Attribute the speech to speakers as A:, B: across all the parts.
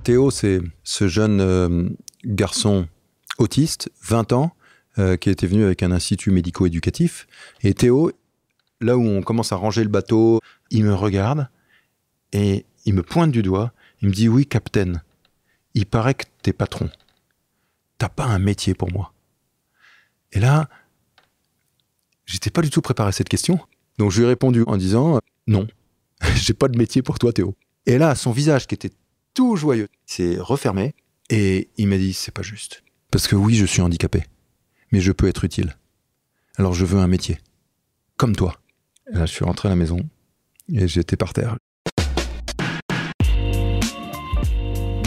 A: Théo, c'est ce jeune garçon autiste, 20 ans, qui était venu avec un institut médico-éducatif. Et Théo, là où on commence à ranger le bateau, il me regarde et il me pointe du doigt. Il me dit « Oui, capitaine, il paraît que t'es patron. T'as pas un métier pour moi. » Et là, j'étais pas du tout préparé à cette question. Donc je lui ai répondu en disant « Non, j'ai pas de métier pour toi, Théo. » Et là, son visage qui était tout joyeux s'est refermé et il m'a dit « C'est pas juste. Parce que oui, je suis handicapé, mais je peux être utile. Alors je veux un métier. Comme toi. » Et là, je suis rentré à la maison et j'étais par terre.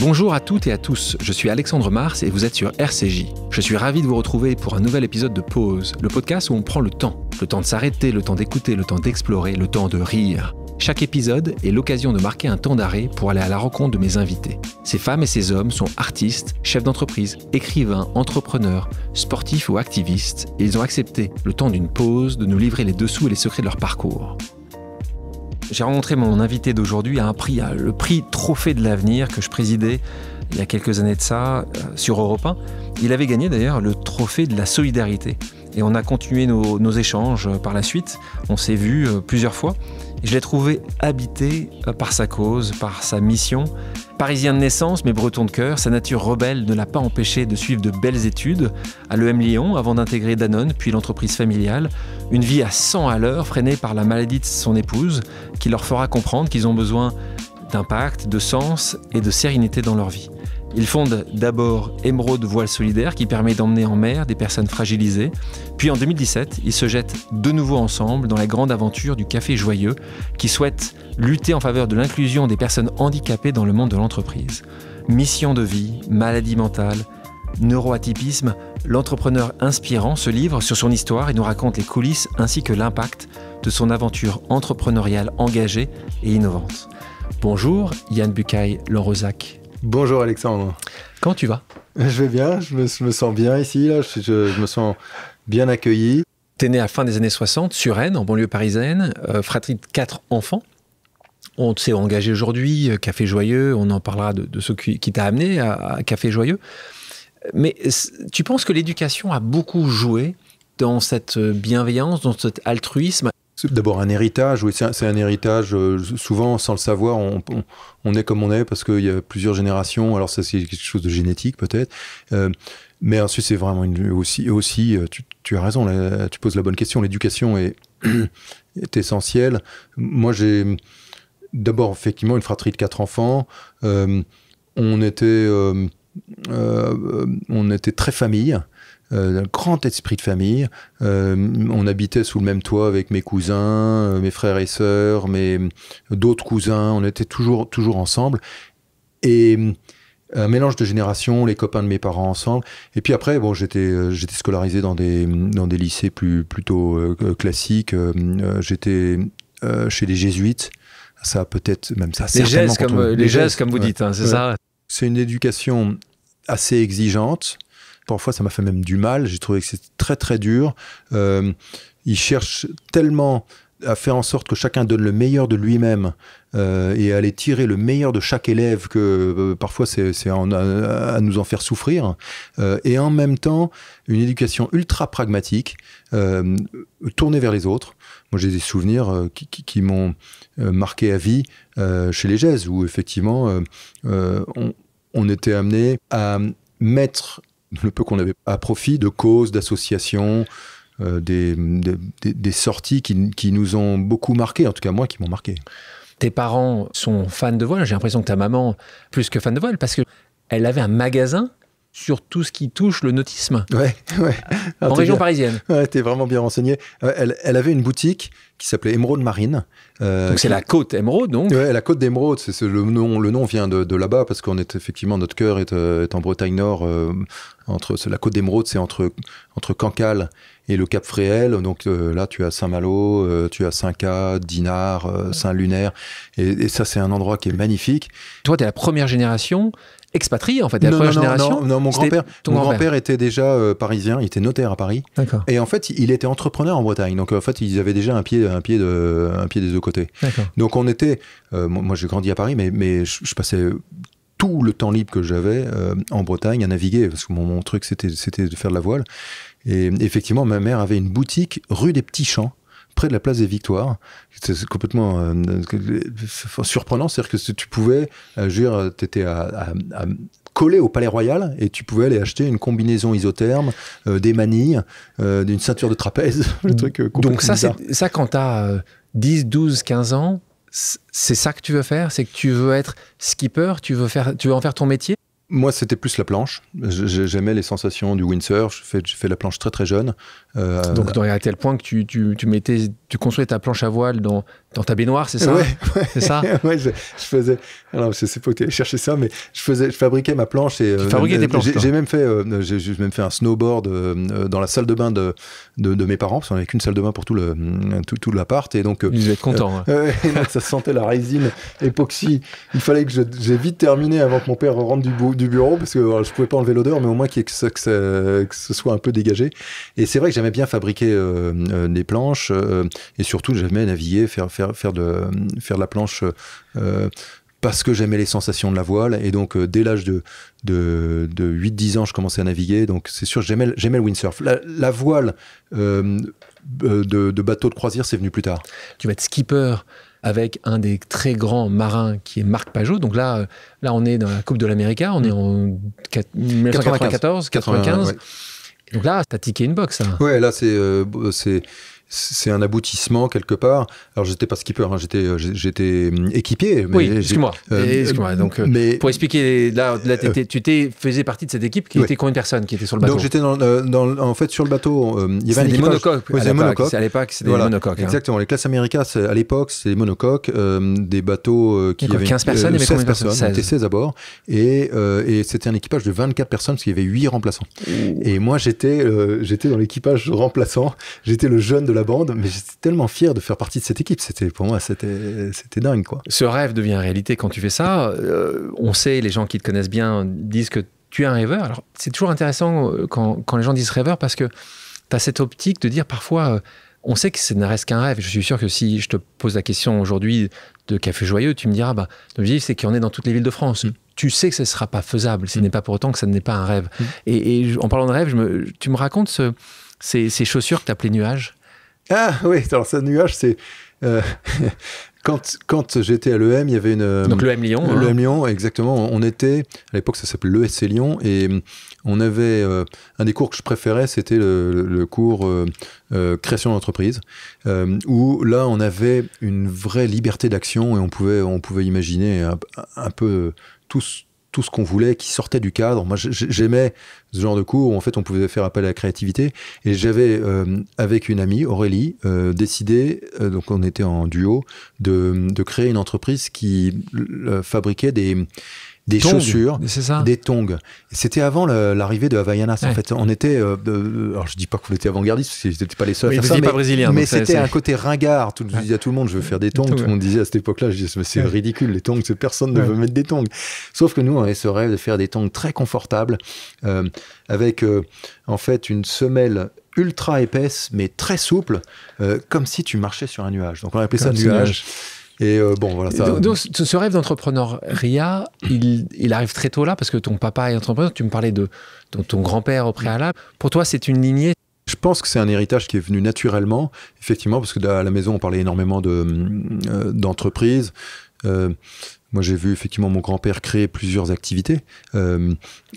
B: Bonjour à toutes et à tous, je suis Alexandre Mars et vous êtes sur RCJ. Je suis ravi de vous retrouver pour un nouvel épisode de Pause, le podcast où on prend le temps. Le temps de s'arrêter, le temps d'écouter, le temps d'explorer, le temps de rire. Chaque épisode est l'occasion de marquer un temps d'arrêt pour aller à la rencontre de mes invités. Ces femmes et ces hommes sont artistes, chefs d'entreprise, écrivains, entrepreneurs, sportifs ou activistes et ils ont accepté, le temps d'une pause, de nous livrer les dessous et les secrets de leur parcours. J'ai rencontré mon invité d'aujourd'hui à un prix, le prix Trophée de l'avenir que je présidais il y a quelques années de ça sur Europe 1. Il avait gagné d'ailleurs le Trophée de la solidarité. Et on a continué nos échanges par la suite. On s'est vus plusieurs fois. Et je l'ai trouvé habité par sa cause, par sa mission. Parisien de naissance, mais breton de cœur, sa nature rebelle ne l'a pas empêché de suivre de belles études à l'EM Lyon avant d'intégrer Danone, puis l'entreprise familiale. Une vie à 100 à l'heure, freinée par la maladie de son épouse, qui leur fera comprendre qu'ils ont besoin d'impact, de sens et de sérénité dans leur vie. Il fonde d'abord Émeraude Voile Solidaire qui permet d'emmener en mer des personnes fragilisées. Puis en 2017, ils se jettent de nouveau ensemble dans la grande aventure du Café Joyeux qui souhaite lutter en faveur de l'inclusion des personnes handicapées dans le monde de l'entreprise. Mission de vie, maladie mentale, neuroatypisme, l'entrepreneur inspirant se livre sur son histoire et nous raconte les coulisses ainsi que l'impact de son aventure entrepreneuriale engagée et innovante. Bonjour Yann Bucaille-Lanrezac.
A: Bonjour Alexandre.
B: Comment tu vas ?
A: Je vais bien, je me sens bien ici, là. Je me sens bien accueilli.
B: Tu es né à la fin des années 60 sur Rennes, en banlieue parisienne, fratrie de 4 enfants. On s'est engagé aujourd'hui, Café Joyeux, on en parlera de ce qui t'a amené à Café Joyeux. Mais tu penses que l'éducation a beaucoup joué dans cette bienveillance, dans cet altruisme ?
A: C'est d'abord un héritage, oui, c'est un héritage, souvent sans le savoir, on est comme on est parce qu'il y a plusieurs générations, alors ça c'est quelque chose de génétique peut-être, mais ensuite c'est vraiment aussi tu as raison, là, tu poses la bonne question, l'éducation est essentielle. Moi j'ai d'abord effectivement une fratrie de 4 enfants, on était très famille. Un grand esprit de famille. On habitait sous le même toit avec mes cousins, mes frères et sœurs, d'autres cousins. On était toujours ensemble. Et un mélange de générations, les copains de mes parents ensemble. Et puis après, bon, j'étais scolarisé dans des lycées plutôt classiques. J'étais chez les jésuites. Ça peut-être même ça.
B: Les gestes comme vous dites, hein, c'est ça.
A: C'est une éducation assez exigeante. Parfois, ça m'a fait même du mal. J'ai trouvé que c'était très, très dur. Ils cherchent tellement à faire en sorte que chacun donne le meilleur de lui-même et à aller tirer le meilleur de chaque élève que parfois, c'est à nous en faire souffrir. Et en même temps, une éducation ultra pragmatique, tournée vers les autres. Moi, j'ai des souvenirs qui m'ont marqué à vie chez les Gèses, où effectivement, on était amené à mettre le peu qu'on avait à profit de causes, d'associations, des sorties qui nous ont beaucoup marqué, en tout cas moi qui m'ont marqué.
B: Tes parents sont fans de voile, j'ai l'impression que ta maman plus que fan de voile, parce qu'elle avait un magasin sur tout ce qui touche le nautisme.
A: Ouais.
B: En région parisienne.
A: Ouais, t'es vraiment bien renseigné. Elle avait une boutique qui s'appelait Émeraude Marine.
B: Donc c'est la côte Émeraude, donc.
A: Ouais, la côte d'Émeraude, le nom vient de là-bas, parce qu'on est effectivement, notre cœur est en Bretagne Nord, la côte d'Émeraude, c'est entre Cancale et le Cap Fréhel. Donc là, tu as Saint-Malo, tu as Saint-Cas, Dinard, Saint-Lunaire. Et ça, c'est un endroit qui est magnifique.
B: Toi, t'es la première génération expatrié, en fait, la première génération.
A: Non, mon grand-père était déjà parisien, il était notaire à Paris.
B: D'accord.
A: Et en fait, il était entrepreneur en Bretagne. Donc en fait, ils avaient déjà un pied des deux côtés.
B: D'accord.
A: Donc on était, moi j'ai grandi à Paris, mais je passais tout le temps libre que j'avais en Bretagne à naviguer, parce que mon truc c'était de faire de la voile. Et effectivement, ma mère avait une boutique rue des Petits Champs, près de la place des Victoires. C'est complètement surprenant, c'est-à-dire que tu pouvais, t'étais à collé au Palais Royal et tu pouvais aller acheter une combinaison isotherme, des manilles, d'une ceinture de trapèze, le truc
B: Donc ça quand tu as 10, 12, 15 ans, c'est ça que tu veux faire? C'est que tu veux être skipper? Tu veux en faire ton métier?
A: Moi, c'était plus la planche. J'aimais les sensations du windsurf. J'ai fait la planche très très jeune.
B: Donc, à tel point que tu construis ta planche à voile dans ta baignoire, c'est ça?
A: Ouais.
B: C'est ça?
A: Ouais, je faisais. Alors, je sais pas où tu allais chercher ça, mais je fabriquais ma planche. Et,
B: tu fabriquais des planches?
A: J'ai même fait un snowboard dans la salle de bain de mes parents, parce qu'on n'avait qu'une salle de bain pour tout l'appart. Et donc,
B: ils devaient être contents.
A: Et donc, ça sentait la résine époxy. Il fallait que j'ai vite terminé avant que mon père rentre du bureau, parce que je pouvais pas enlever l'odeur, mais au moins que ce soit un peu dégagé. Et c'est vrai que j'aimais bien fabriquer des planches, et surtout j'aimais naviguer, faire de la planche, parce que j'aimais les sensations de la voile. Et donc dès l'âge de 8-10 ans, je commençais à naviguer. Donc c'est sûr, j'aimais le windsurf. La voile de bateau de croisière, c'est venu plus tard.
B: Tu vas être skipper avec un des très grands marins qui est Marc Pajot. Donc là on est dans la Coupe de l'América, on est en 1994, 95. Ouais. Donc là, t'as tiqué une box. Hein.
A: Ouais, là c'est un aboutissement quelque part. Alors j'étais pas skipper, hein, j'étais équipier. Mais
B: oui, excuse-moi. Donc pour expliquer, là tu faisais partie de cette équipe qui était combien de personnes qui étaient sur le bateau?
A: Donc j'étais en fait sur le bateau. Il y avait
B: des monocoques.
A: Oui,
B: à l'époque, c'était des monocoques.
A: Exactement. Les classes America, à l'époque, c'est des monocoques, des bateaux qui avaient
B: 15 personnes,
A: 16 personnes. On était 16 à bord, et c'était un équipage de 24 personnes parce qu'il y avait 8 remplaçants. Et moi j'étais dans l'équipage remplaçant. J'étais le jeune de la bande, mais j'étais tellement fier de faire partie de cette équipe. Pour moi, c'était dingue, quoi.
B: Ce rêve devient réalité quand tu fais ça. On sait, les gens qui te connaissent bien disent que tu es un rêveur. Alors, c'est toujours intéressant quand les gens disent rêveur, parce que tu as cette optique de dire parfois, on sait que ça ne reste qu'un rêve. Je suis sûr que si je te pose la question aujourd'hui de Café Joyeux, tu me diras, l'objectif, c'est qu'il y en ait dans toutes les villes de France. Tu sais que ce ne sera pas faisable. Ce n'est pas pour autant que ça n'est pas un rêve. Et en parlant de rêve, tu me racontes ces chaussures que tu appelais nuages.
A: Ah oui, alors ce nuage, c'est... Quand j'étais à l'EM, il y avait une...
B: Donc l'EM Lyon.
A: L'EM Lyon, exactement. On était... À l'époque, ça s'appelait l'ESC Lyon. Et on avait... un des cours que je préférais, c'était le cours création d'entreprise. Où là, on avait une vraie liberté d'action et on pouvait imaginer un peu tout ce qu'on voulait, qui sortait du cadre. Moi, j'aimais ce genre de cours où, en fait, on pouvait faire appel à la créativité. Et j'avais, avec une amie, Aurélie, décidé, donc on était en duo, de créer une entreprise qui fabriquait des chaussures, des tongs. C'était avant l'arrivée de Havaianas. Ouais. En fait, on était... alors, je dis pas qu'on était avant-gardiste, parce que c'était pas les seuls à faire ça,
B: pas brésilien,
A: mais c'était un côté ringard. Je disais à tout le monde, je veux faire des tongs. Tout le monde disait à cette époque-là, je disais, c'est ridicule, les tongs, personne ne veut mettre des tongs. Sauf que nous, on avait ce rêve de faire des tongs très confortables, avec, en fait, une semelle ultra épaisse, mais très souple, comme si tu marchais sur un nuage. Donc, on appelait ça nuage. Et voilà, ça...
B: Donc, ce rêve d'entrepreneuriat, il arrive très tôt là, parce que ton papa est entrepreneur. Tu me parlais de ton grand-père au préalable. Pour toi, c'est une lignée?
A: Je pense que c'est un héritage qui est venu naturellement, effectivement, parce que à la maison, on parlait énormément d'entreprises. Moi, j'ai vu effectivement mon grand-père créer plusieurs activités,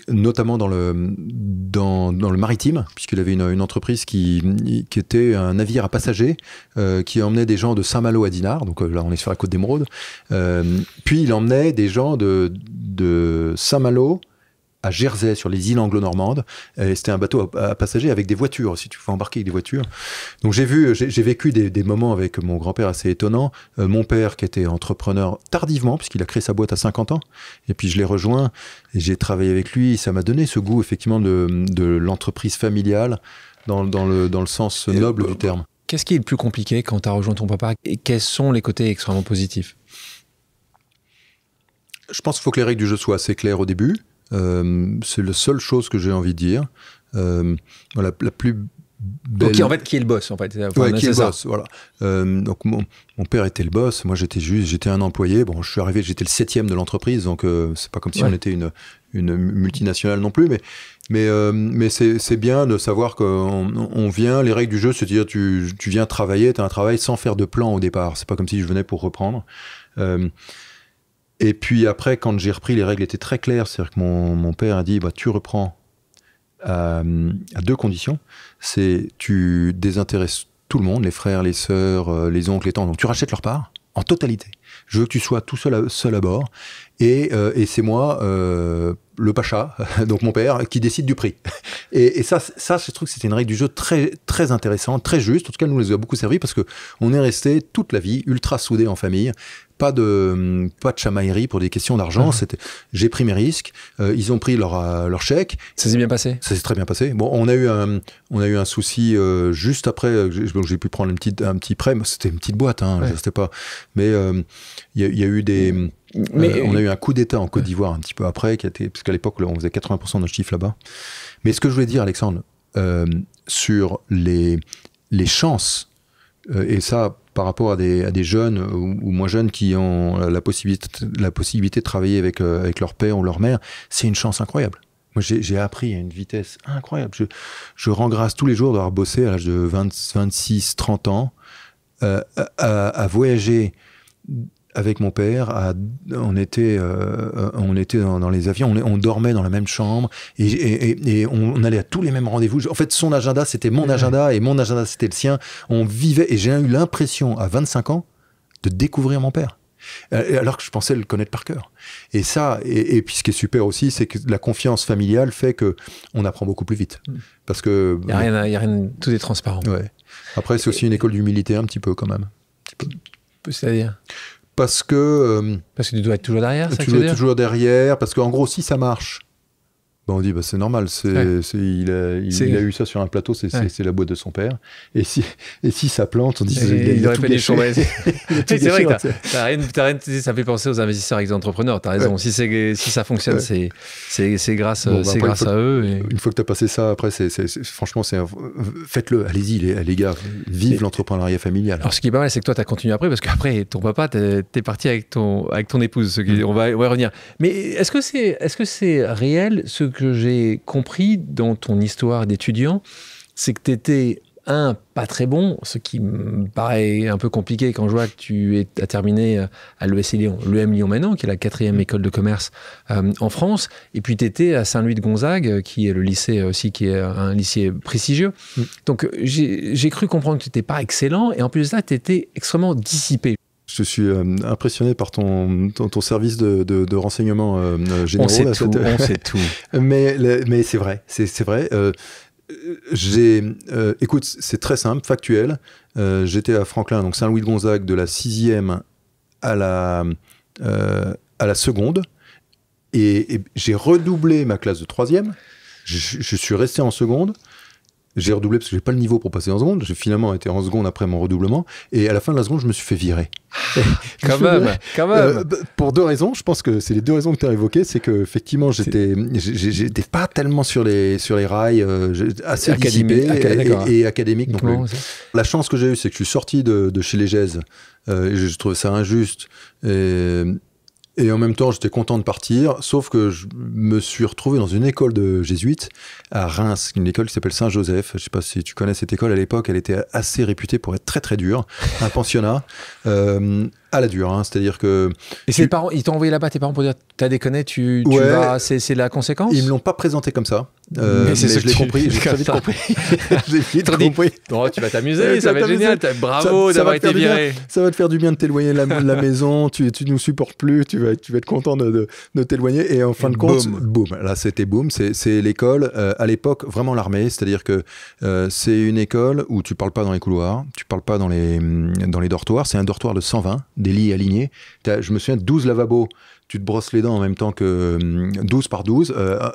A: notamment dans le maritime, puisqu'il avait une entreprise qui était un navire à passagers, qui emmenait des gens de Saint-Malo à Dinard, donc là on est sur la côte d'Émeraude, puis il emmenait des gens de Saint-Malo à Jersey, sur les îles anglo-normandes. C'était un bateau à passagers avec des voitures, si tu pouvais embarquer avec des voitures. Donc j'ai vécu des moments avec mon grand-père assez étonnants. Mon père, qui était entrepreneur tardivement, puisqu'il a créé sa boîte à 50 ans. Et puis je l'ai rejoint et j'ai travaillé avec lui. Ça m'a donné ce goût, effectivement, de l'entreprise familiale, dans le sens noble du terme.
B: Qu'est-ce qui est le plus compliqué quand tu as rejoint ton papa, et quels sont les côtés extrêmement positifs?
A: Je pense qu'il faut que les règles du jeu soient assez claires au début. C'est la seule chose que j'ai envie de dire. La plus belle...
B: Ok, en fait, qui est le boss, en fait.
A: Ouais, qui est le boss, voilà. Donc, mon père était le boss, moi, j'étais un employé. Bon, je suis arrivé, j'étais le 7e de l'entreprise, donc c'est pas comme si on était une multinationale non plus, mais c'est bien de savoir qu'on vient, les règles du jeu, c'est-à-dire tu viens travailler, tu as un travail sans faire de plan au départ. C'est pas comme si je venais pour reprendre. Et puis après, quand j'ai repris, les règles étaient très claires. C'est-à-dire que mon père a dit, tu reprends à 2 conditions. C'est tu désintéresses tout le monde, les frères, les sœurs, les oncles, les tantes. Donc tu rachètes leur part en totalité. Je veux que tu sois tout seul à bord. Et c'est moi, le pacha, donc mon père, qui décide du prix. Et ça, je trouve que c'était une règle du jeu très, très intéressante, très juste. En tout cas, nous les a beaucoup servi parce qu'on est resté toute la vie ultra soudés en famille. Pas de chamaillerie pour des questions d'argent. J'ai pris mes risques. Ils ont pris leur chèque.
B: Ça s'est bien passé? Ça
A: s'est très bien passé. Bon, on a eu un souci juste après. J'ai pu prendre un petit prêt. C'était une petite boîte, hein. C'était pas. Mais il y a eu des. On a eu un coup d'État en Côte d'Ivoire un petit peu après, parce qu'à l'époque, on faisait 80% de notre chiffre là-bas. Mais ce que je voulais dire, Alexandre, sur les chances, et ça, par rapport à des jeunes ou moins jeunes qui ont la possibilité de travailler avec leur père ou leur mère, c'est une chance incroyable. Moi, j'ai appris à une vitesse incroyable. Je rends grâce tous les jours d'avoir bossé à l'âge de 26, 30 ans, à voyager avec mon père. On était dans les avions, on dormait dans la même chambre et on allait à tous les mêmes rendez-vous. En fait, son agenda, c'était mon agenda et mon agenda, c'était le sien. On vivait et j'ai eu l'impression, à 25 ans, de découvrir mon père. Alors que je pensais le connaître par cœur. Et ça, et puis ce qui est super aussi, c'est que la confiance familiale fait qu'on apprend beaucoup plus vite. Parce que...
B: Il y a rien, tout est transparent.
A: Ouais. Après, c'est aussi une école d'humilité, un petit peu quand même.
B: C'est-à-dire
A: parce que
B: tu dois être toujours derrière, ça
A: tu dois être toujours derrière, parce qu'en gros, si ça marche, on dit c'est normal, il a eu ça sur un plateau, c'est la boîte de son père. Et si ça plante, on dit
B: il aurait pas dû changer. C'est vrai que t'as rien, ça fait penser aux investisseurs et aux entrepreneurs, t'as raison. Si ça fonctionne, c'est grâce à eux.
A: Une fois que t'as passé ça, après, franchement, faites-le, allez-y les gars, vive l'entrepreneuriat familial.
B: Alors ce qui est pas mal, c'est que toi t'as continué après, parce qu'après ton papa, t'es parti avec ton épouse, on va y revenir. Mais est-ce que c'est réel ce que j'ai compris dans ton histoire d'étudiant, c'est que tu étais, pas très bon, ce qui me paraît un peu compliqué quand je vois que tu as terminé à l'ESC Lyon, l'EM Lyon maintenant, qui est la 4e école de commerce en France, et puis tu étais à Saint-Louis de Gonzague, qui est le lycée aussi, qui est un lycée prestigieux. Donc j'ai cru comprendre que tu n'étais pas excellent, et en plus de ça, tu étais extrêmement dissipé.
A: Je suis impressionné par ton service de renseignement généraux.
B: On sait tout.
A: Mais c'est vrai, c'est vrai. Écoute, c'est très simple, factuel. J'étais à Franklin, donc Saint-Louis de Gonzague, de la 6e à la seconde. Et j'ai redoublé ma classe de 3e. Je suis resté en seconde. J'ai redoublé parce que j'ai pas le niveau pour passer en seconde. J'ai finalement été en seconde après mon redoublement. Et à la fin de la seconde, je me suis fait virer.
B: Quand même.
A: Pour 2 raisons. Je pense que c'est les 2 raisons que tu as évoquées. C'est qu'effectivement, j'étais pas tellement sur les rails, assez dissipé et académique non plus. La chance que j'ai eue, c'est que je suis sorti de chez les Gèzes. Je trouvais ça injuste. Et en même temps, j'étais content de partir, sauf que je me suis retrouvé dans une école de jésuites à Reims, une école qui s'appelle Saint-Joseph. Je ne sais pas si tu connais cette école à l'époque, elle était assez réputée pour être très très dure. Un pensionnat à la dure, hein, c'est-à-dire que...
B: Et tes parents, ils t'ont envoyé là-bas, tes parents, pour dire t'as déconné, tu vas, c'est la conséquence?
A: Ils me l'ont pas présenté comme ça. Mais je l'ai compris, j'ai très vite compris. J'ai vite compris.
B: Non, tu vas t'amuser, ça va être génial. Bravo d'avoir été viré.
A: Ça va te faire du bien de t'éloigner de la maison, tu nous supportes plus, tu vas être content de t'éloigner. Et en fin de compte, boum. Là, c'était boum. C'est l'école, à l'époque, vraiment l'armée. C'est-à-dire que c'est une école où tu parles pas dans les couloirs, tu parles pas dans les dortoirs. C'est un dortoir de 120, des lits alignés. Je me souviens, 12 lavabos. Tu te brosses les dents en même temps que 12 par 12,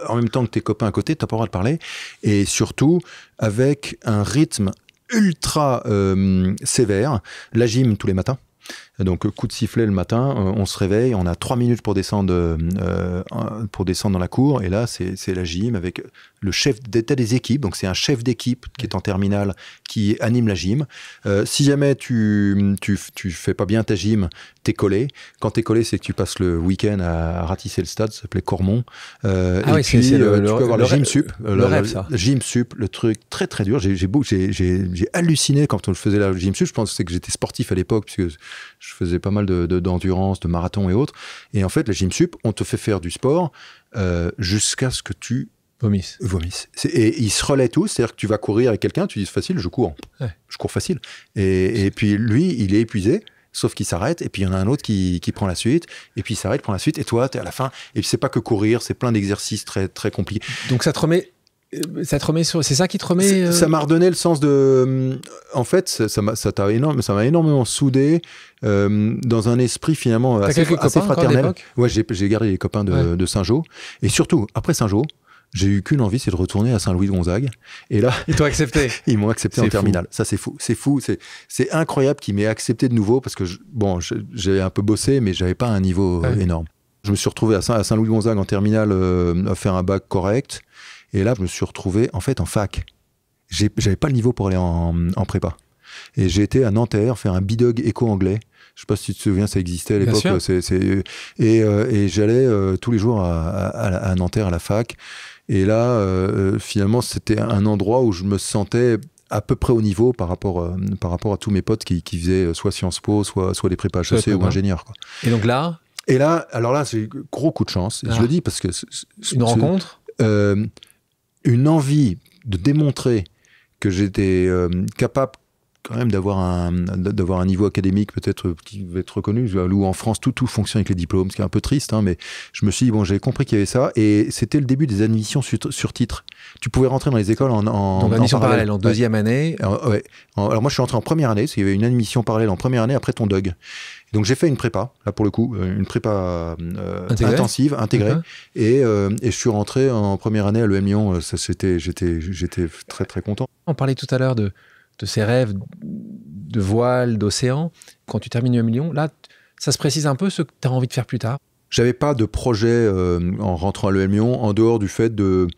A: en même temps que tes copains à côté, tu n'as pas le droit de parler. Et surtout, avec un rythme ultra sévère, la gym tous les matins. Donc, coup de sifflet le matin, on se réveille, on a 3 minutes pour descendre dans la cour. Et là, c'est la gym avec le chef d'état des équipes. Donc, c'est un chef d'équipe qui est en terminale qui anime la gym. Si jamais tu fais pas bien ta gym, t'es collé. Quand t'es collé, c'est que tu passes le week-end à ratisser le stade. Ça s'appelait Cormont.
B: Et
A: puis, tu peux avoir le gym sup.
B: Le rêve, ça.
A: Gym sup, le truc très très dur. J'ai halluciné quand on faisait la gym sup. Je pense que j'étais sportif à l'époque puisque je faisais pas mal d'endurance, de marathon et autres. Et en fait, la gym sup, on te fait faire du sport jusqu'à ce que tu
B: vomisses.
A: Et ils se relaient tous, c'est-à-dire que tu vas courir avec quelqu'un, tu dis facile, je cours. Ouais. Je cours facile. Et puis lui, il est épuisé, sauf qu'il s'arrête, et puis il y en a un autre qui prend la suite, et puis il s'arrête, prend la suite, et toi, t'es à la fin. Et puis c'est pas que courir, c'est plein d'exercices très, très compliqués.
B: Donc ça te remet sur... C'est ça qui te remet...
A: Ça m'a redonné le sens de... En fait, ça m'a énormément soudé dans un esprit finalement assez fraternel. Ouais, j'ai gardé les copains de Saint-Jean. Et surtout, après Saint-Jean, j'ai eu qu'une envie, c'est de retourner à Saint-Louis-de-Gonzague. Et là,
B: ils t'ont accepté.
A: Ils m'ont accepté en terminale. Ça, c'est fou. C'est incroyable qu'ils m'aient accepté de nouveau parce que j'ai un peu bossé, mais j'avais pas un niveau énorme. Je me suis retrouvé à Saint-Louis-de-Gonzague en terminale à faire un bac correct. Et là, je me suis retrouvé en fait en fac. J'avais pas le niveau pour aller en prépa. Et j'ai été à Nanterre faire un bidog éco-anglais. Je sais pas si tu te souviens, ça existait à l'époque. Et j'allais tous les jours à Nanterre à la fac. Et là, finalement, c'était un endroit où je me sentais à peu près au niveau par rapport à tous mes potes qui faisaient soit Sciences Po, soit des prépas HEC ou ingénieurs, quoi.
B: Et donc là,
A: alors là, c'est gros coup de chance. Je le dis parce que
B: une rencontre,
A: une envie de démontrer que j'étais capable quand même d'avoir un niveau académique peut-être qui va être reconnu, où en France tout fonctionne avec les diplômes, ce qui est un peu triste, hein, mais je me suis dit, j'avais compris qu'il y avait ça, et c'était le début des admissions sur titre. Tu pouvais rentrer dans les écoles donc
B: admission parallèle en deuxième année.
A: Alors moi je suis rentré en première année, parce qu'il y avait une admission parallèle en première année après ton DUG. Donc j'ai fait une prépa, là pour le coup, une prépa intensive, intégrée, et je suis rentré en première année à l'EM Lyon. J'étais très très content.
B: On parlait tout à l'heure de ces rêves de voile, d'océan. Quand tu termines l'EM Lyon, là, ça se précise un peu ce que tu as envie de faire plus tard.
A: J'avais pas de projet en rentrant à l'EM Lyon, en dehors du fait de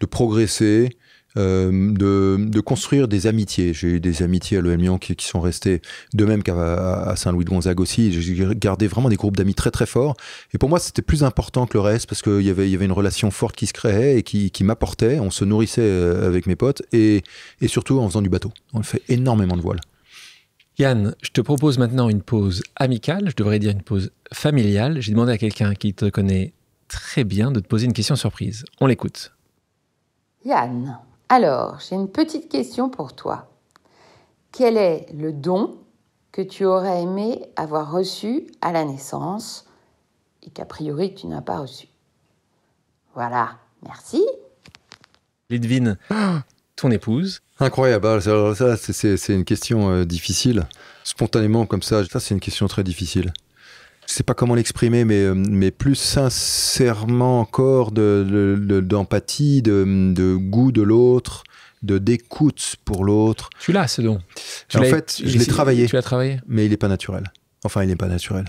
A: progresser, de construire des amitiés. J'ai eu des amitiés à l'EM Lyon qui sont restées, de même qu'à Saint-Louis-de-Gonzague aussi. J'ai gardé vraiment des groupes d'amis très très forts. Et pour moi, c'était plus important que le reste parce qu'il y avait une relation forte qui se créait et qui m'apportait. On se nourrissait avec mes potes et surtout en faisant du bateau. On fait énormément de voile.
B: Yann, je te propose maintenant une pause amicale, je devrais dire une pause familiale. J'ai demandé à quelqu'un qui te connaît très bien de te poser une question surprise. On l'écoute.
C: Yann, alors, j'ai une petite question pour toi. Quel est le don que tu aurais aimé avoir reçu à la naissance et qu'a priori tu n'as pas reçu? Voilà, merci.
B: Lidvine, ton épouse.
A: Incroyable, ça c'est une question difficile. Spontanément comme ça c'est une question très difficile. Je sais pas comment l'exprimer, mais plus sincèrement encore d'empathie, de goût de l'autre, d'écoute pour l'autre.
B: Tu l'as ce don.
A: En fait, je l'ai travaillé.
B: Tu l'as travaillé.
A: Mais il n'est pas naturel. Enfin, il n'est pas naturel.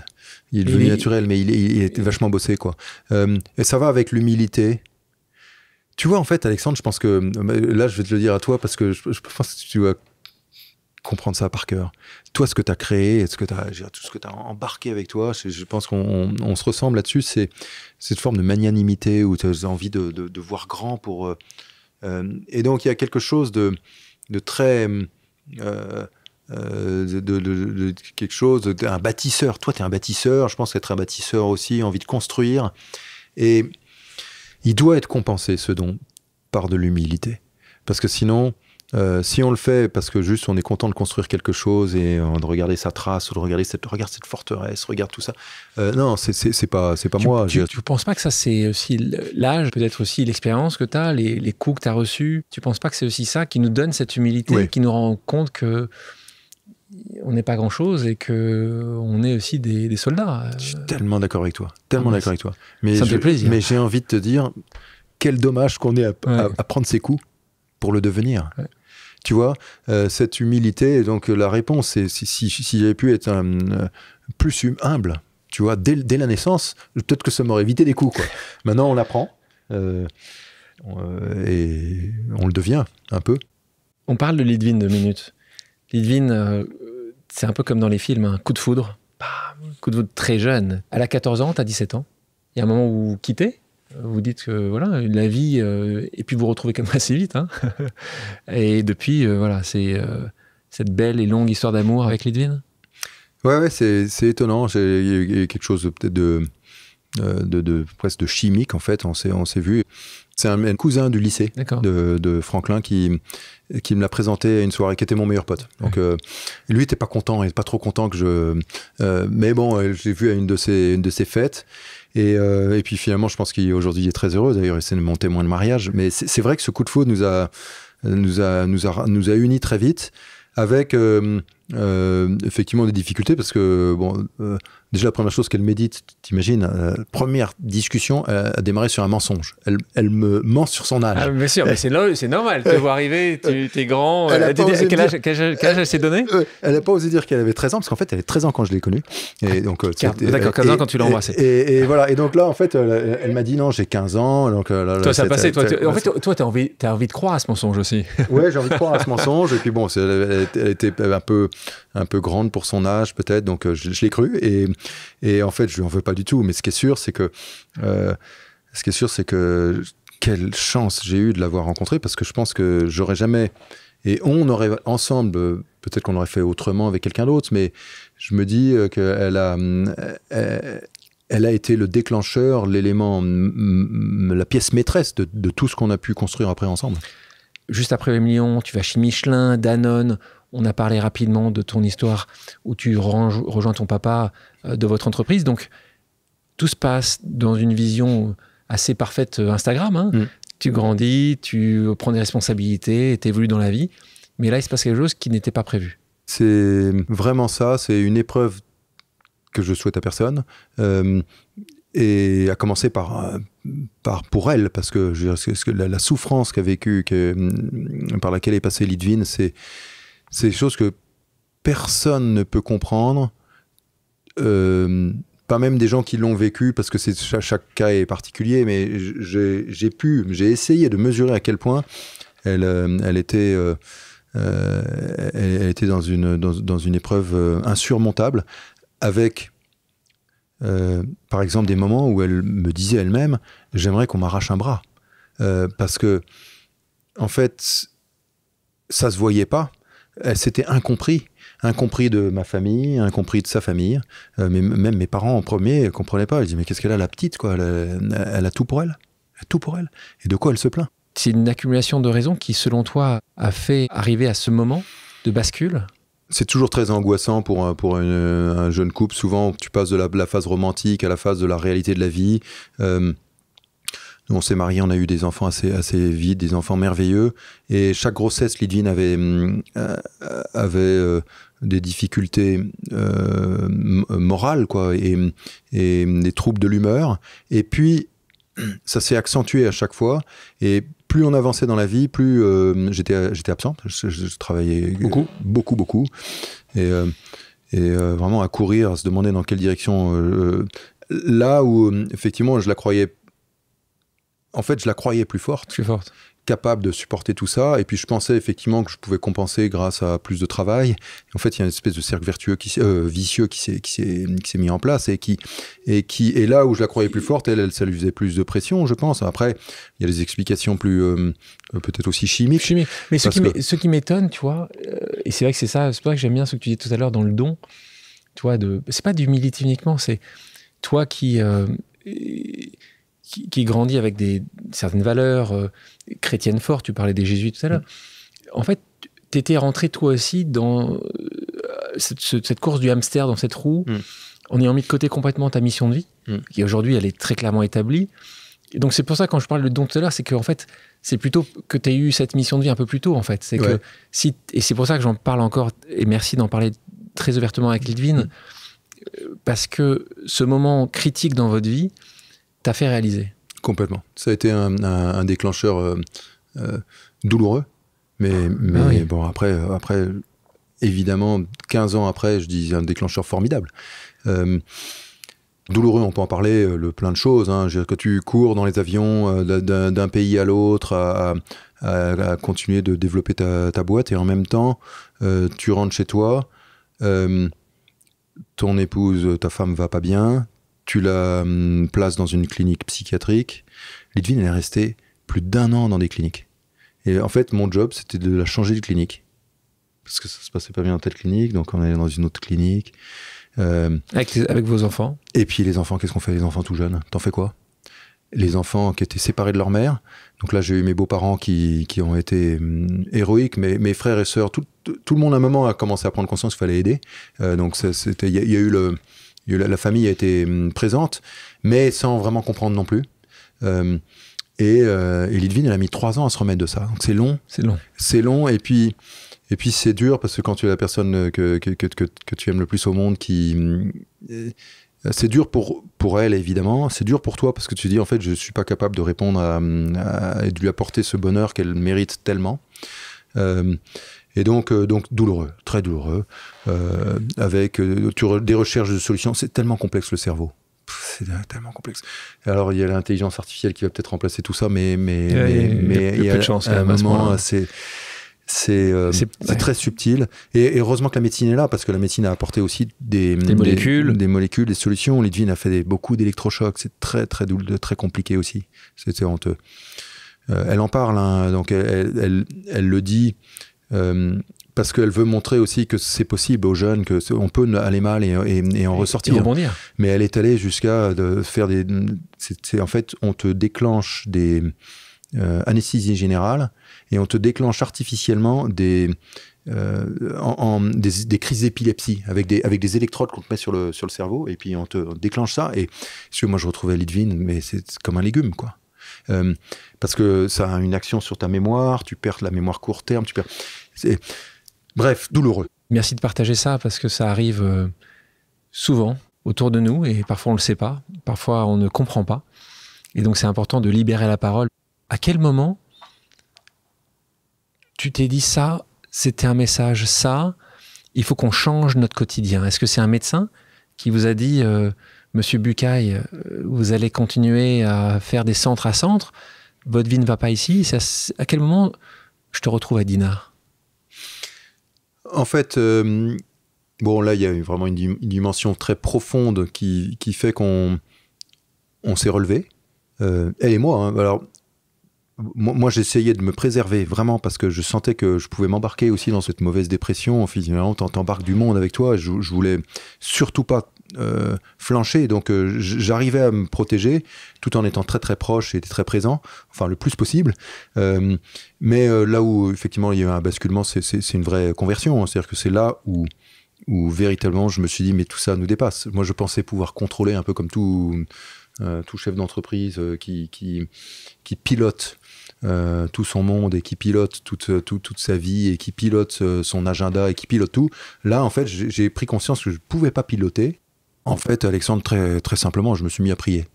A: Il est devenu naturel, mais il est vachement bossé, quoi. Et ça va avec l'humilité. Tu vois, en fait, Alexandre, je pense que... Là, je vais te le dire à toi, parce que je pense que tu dois comprendre ça par cœur. Toi, ce que tu as créé, tout ce que tu as embarqué avec toi, je pense qu'on se ressemble là-dessus. C'est cette forme de magnanimité où tu as envie de voir grand pour... et donc, il y a quelque chose de très... quelque chose... Un bâtisseur. Toi, tu es un bâtisseur. Je pense être un bâtisseur aussi, envie de construire. Et... il doit être compensé, ce don, par de l'humilité. Parce que sinon, si on le fait parce que juste on est content de construire quelque chose et de regarder sa trace, ou de regarder regarde cette forteresse, regarde tout ça. Non, c'est pas moi.
B: Tu penses pas que ça, c'est aussi l'âge, peut-être aussi l'expérience que tu as, les coups que tu as reçus? Tu penses pas que c'est aussi ça qui nous donne cette humilité, oui, qui nous rend compte que on n'est pas grand-chose et qu'on est aussi des soldats.
A: Je suis tellement d'accord avec toi. Tellement d'accord avec toi. Mais
B: ça me fait plaisir.
A: Mais j'ai envie de te dire, quel dommage qu'on ait à prendre ces coups pour le devenir. Ouais. Tu vois, cette humilité, donc la réponse, c'est si j'avais pu être plus humble, tu vois, dès la naissance, peut-être que ça m'aurait évité des coups, quoi. Maintenant, on l'apprend et on le devient un peu.
B: On parle de Lidvine 2 minutes. Lidvine, c'est un peu comme dans les films, un coup de foudre. Coup de foudre très jeune. Elle a 14 ans, t'as 17 ans. Il y a un moment où vous quittez. Vous dites que voilà, la vie, et puis vous retrouvez quand même assez vite. Hein. Et depuis, voilà, c'est cette belle et longue histoire d'amour avec Lidvine.
A: Ouais, c'est étonnant. Il y a quelque chose peut-être presque de chimique, en fait. On s'est vu. C'est un cousin du lycée de Franklin qui me l'a présenté à une soirée, qui était mon meilleur pote. Donc, lui n'était pas content, il n'était pas trop content que mais bon, je l'ai vu à une de ses fêtes. Et puis finalement, je pense qu'aujourd'hui, il est très heureux. D'ailleurs, c'est mon témoin de mariage. Mais c'est vrai que ce coup de foudre nous a unis très vite, avec effectivement des difficultés, parce que bon, déjà la première chose qu'elle médite, t'imagines, première discussion a démarré sur un mensonge. Elle me ment sur son âge.
B: Ah, bien sûr, mais c'est normal. Tu vois arriver, t'es grand. Quel âge elle s'est donné?
A: Elle n'a pas osé dire qu'elle avait 13 ans, parce qu'en fait, elle avait 13 ans quand je l'ai connue. Et donc,
B: d'accord, 15 ans quand tu l'as embrassée.
A: Et voilà. Et donc là, en fait, elle m'a dit non, j'ai 15 ans. Donc,
B: toi, ça a passé. En fait, toi, t'as envie de croire à ce mensonge aussi.
A: Ouais, j'ai envie de croire à ce mensonge. Et puis bon, elle était un peu grande pour son âge, peut-être. Donc, je l'ai cru. Et en fait, je lui en veux pas du tout. Mais ce qui est sûr, c'est que quelle chance j'ai eu de l'avoir rencontrée, parce que je pense que j'aurais jamais, et on aurait ensemble, peut-être qu'on aurait fait autrement avec quelqu'un d'autre, mais je me dis qu'elle a été le déclencheur, l'élément, la pièce maîtresse de tout ce qu'on a pu construire après ensemble.
B: Juste après Emilion, tu vas chez Michelin, Danone. On a parlé rapidement de ton histoire où tu rejoins ton papa de votre entreprise. Donc, tout se passe dans une vision assez parfaite Instagram. Hein. Tu grandis, tu prends des responsabilités, tu évolues dans la vie. Mais là, il se passe quelque chose qui n'était pas prévu.
A: C'est vraiment ça. C'est une épreuve que je souhaite à personne. Et à commencer pour elle, parce que la souffrance qu'a vécue, par laquelle est passée Lidvine, c'est des choses que personne ne peut comprendre, pas même des gens qui l'ont vécu, parce que chaque cas est particulier, mais j'ai essayé de mesurer à quel point elle était dans une épreuve insurmontable, avec par exemple des moments où elle me disait elle-même « j'aimerais qu'on m'arrache un bras », parce que en fait ça se voyait pas. Elle s'était incompris de ma famille, incompris de sa famille, mais même mes parents en premier ne comprenaient pas. Ils disaient mais qu'est-ce qu'elle a, la petite, quoi, elle a tout pour elle, et de quoi elle se plaint.
B: C'est une accumulation de raisons qui, selon toi, a fait arriver à ce moment de bascule.
A: C'est toujours très angoissant pour un jeune couple. Souvent, tu passes de la phase romantique à la phase de la réalité de la vie. Nous, on s'est mariés, on a eu des enfants assez vite, des enfants merveilleux. Et chaque grossesse, Lidvine avait des difficultés morales, quoi, et des troubles de l'humeur. Et puis, ça s'est accentué à chaque fois. Et plus on avançait dans la vie, plus j'étais absente. Je travaillais beaucoup. Et vraiment à courir, à se demander dans quelle direction. Là où, effectivement, je la croyais plus forte. Capable de supporter tout ça. Et puis, je pensais effectivement que je pouvais compenser grâce à plus de travail. En fait, il y a une espèce de cercle vicieux qui s'est mis en place et là où je la croyais plus forte, ça lui faisait plus de pression, je pense. Après, il y a des explications plus, peut-être aussi chimiques.
B: Mais ce qui m'étonne, tu vois, et c'est vrai que c'est pour ça que j'aime bien ce que tu disais tout à l'heure dans le don, tu vois, c'est pas d'humilité uniquement, c'est toi qui grandit avec certaines valeurs chrétiennes fortes. Tu parlais des jésuites tout à l'heure. En fait, tu étais rentré toi aussi dans cette course du hamster, dans cette roue, en ayant mis de côté complètement ta mission de vie, qui aujourd'hui, elle est très clairement établie. Et donc, c'est pour ça, quand je parle de don tout à l'heure, c'est qu'en fait, c'est plutôt que tu as eu cette mission de vie un peu plus tôt, en fait. Et c'est pour ça que j'en parle encore, et merci d'en parler très ouvertement avec Lidvine, parce que ce moment critique dans votre vie t'a fait réaliser.
A: Complètement. Ça a été un déclencheur douloureux, oui. Bon, après, évidemment, 15 ans après, je dis un déclencheur formidable. Douloureux, on peut en parler, plein de choses. Hein. Je veux dire, que tu cours dans les avions d'un pays à l'autre à continuer de développer ta boîte et en même temps, tu rentres chez toi, ton épouse, ta femme va pas bien, tu la places dans une clinique psychiatrique. Lidvine, elle est restée plus d'1 an dans des cliniques. Et en fait, mon job, c'était de la changer de clinique. Parce que ça se passait pas bien dans telle clinique, donc on allait dans une autre clinique.
B: Avec vos enfants.
A: Et puis les enfants, qu'est-ce qu'on fait? Les enfants tout jeunes, t'en fais quoi? Les enfants qui étaient séparés de leur mère. Donc là, j'ai eu mes beaux-parents qui ont été héroïques, mes frères et sœurs, tout le monde à un moment a commencé à prendre conscience qu'il fallait aider. Donc il y a eu la famille a été présente, mais sans vraiment comprendre non plus. Et Lidvine, elle a mis 3 ans à se remettre de ça. Donc c'est long. C'est long, et puis c'est dur parce que quand tu es la personne que tu aimes le plus au monde, c'est dur pour elle évidemment, c'est dur pour toi parce que tu dis en fait je suis pas capable de répondre et de lui apporter ce bonheur qu'elle mérite tellement. Et donc douloureux, très douloureux, avec des recherches de solutions. C'est tellement complexe le cerveau. C'est tellement complexe. Alors il y a l'intelligence artificielle qui va peut-être remplacer tout ça, mais il y a
B: peu de chance
A: à un moment c'est très subtil. Et heureusement que la médecine est là, parce que la médecine a apporté aussi des molécules, des solutions. Lidvine a fait beaucoup d'électrochocs. C'est très très compliqué aussi. C'était honteux. Elle en parle, hein, donc elle le dit. Parce qu'elle veut montrer aussi que c'est possible aux jeunes, qu'on peut aller mal et en ressortir.
B: Et rebondir.
A: Mais elle est allée jusqu'à de faire en fait, on te déclenche des anesthésies générales et on te déclenche artificiellement des crises d'épilepsie avec des électrodes qu'on te met sur le cerveau et puis on te déclenche ça. Et moi, je retrouvais Lidvine, mais c'est comme un légume, quoi. Parce que ça a une action sur ta mémoire, tu perds la mémoire court terme, bref, douloureux.
B: Merci de partager ça parce que ça arrive souvent autour de nous et parfois on ne le sait pas, parfois on ne comprend pas. Et donc c'est important de libérer la parole. À quel moment tu t'es dit ça, c'était un message, ça, il faut qu'on change notre quotidien? Est-ce que c'est un médecin qui vous a dit Monsieur Bucaille, vous allez continuer à faire des centres à centres, votre vie ne va pas ici? À quel moment je te retrouve à Dinard?
A: En fait, bon là il y a vraiment une dimension très profonde qui fait qu'on s'est relevé, elle et moi. Hein. Alors moi j'essayais de me préserver vraiment parce que je sentais que je pouvais m'embarquer aussi dans cette mauvaise dépression. Finalement, t'embarques du monde avec toi. Je voulais surtout pas flancher, donc j'arrivais à me protéger tout en étant très très proche et très présent, enfin le plus possible. Mais là où effectivement il y a eu un basculement, c'est une vraie conversion. Hein. C'est-à-dire que c'est là où véritablement je me suis dit mais tout ça nous dépasse. Moi je pensais pouvoir contrôler un peu comme tout chef d'entreprise qui pilote tout son monde et qui pilote toute sa vie et qui pilote son agenda et qui pilote tout. Là en fait j'ai pris conscience que je pouvais pas piloter. En fait, Alexandre, très, très simplement, je me suis mis à prier.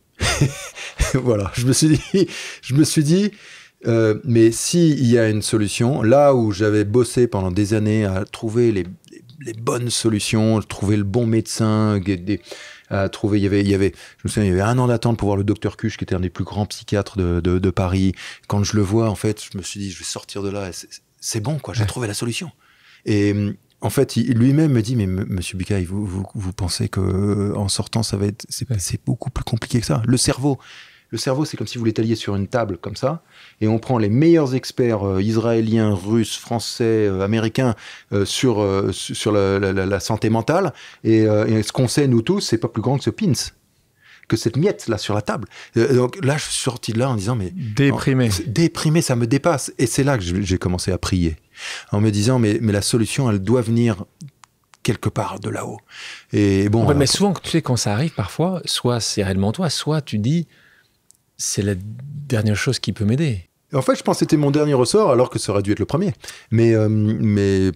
A: Voilà, je me suis dit, mais s'il y a une solution, là où j'avais bossé pendant des années à trouver les bonnes solutions, trouver le bon médecin, à trouver, je me souviens, il y avait 1 an d'attente pour voir le docteur Cuche, qui était un des plus grands psychiatres de Paris. Quand je le vois, en fait, je me suis dit, je vais sortir de là, c'est bon, quoi, j'ai trouvé la solution. Et en fait, lui-même me dit, mais Monsieur Bucaille, vous pensez que en sortant, c'est beaucoup plus compliqué que ça. Le cerveau, c'est comme si vous l'étaliez sur une table comme ça, et on prend les meilleurs experts israéliens, russes, français, américains sur la santé mentale, et ce qu'on sait nous tous, c'est pas plus grand que ce pins, que cette miette là sur la table. Donc là, je suis sorti de là en disant, mais déprimé, ça me dépasse. Et c'est là que j'ai commencé à prier, en me disant, mais la solution, elle doit venir quelque part de là-haut. Et bon.
B: Ouais, mais souvent, tu sais, quand ça arrive, parfois, soit c'est réellement toi, soit tu dis, c'est la dernière chose qui peut m'aider.
A: En fait, je pense que c'était mon dernier ressort, alors que ça aurait dû être le premier. Mais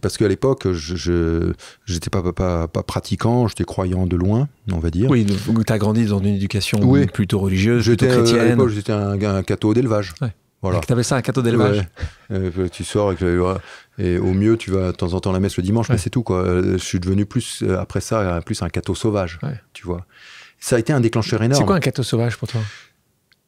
A: parce qu'à l'époque, je n'étais pas pratiquant, j'étais croyant de loin, on va dire.
B: Oui, tu as grandi dans une éducation plutôt religieuse, plutôt chrétienne.
A: À l'époque, j'étais un catho d'élevage. Ouais. Voilà.
B: Tu appelles ça un cadeau d'élevage.
A: Tu sors et au mieux, tu vas de temps en temps à la messe le dimanche, mais c'est tout, quoi. Je suis devenu plus, après ça, plus un cateau sauvage, tu vois. Ça a été un déclencheur énorme.
B: C'est quoi un cateau sauvage pour toi?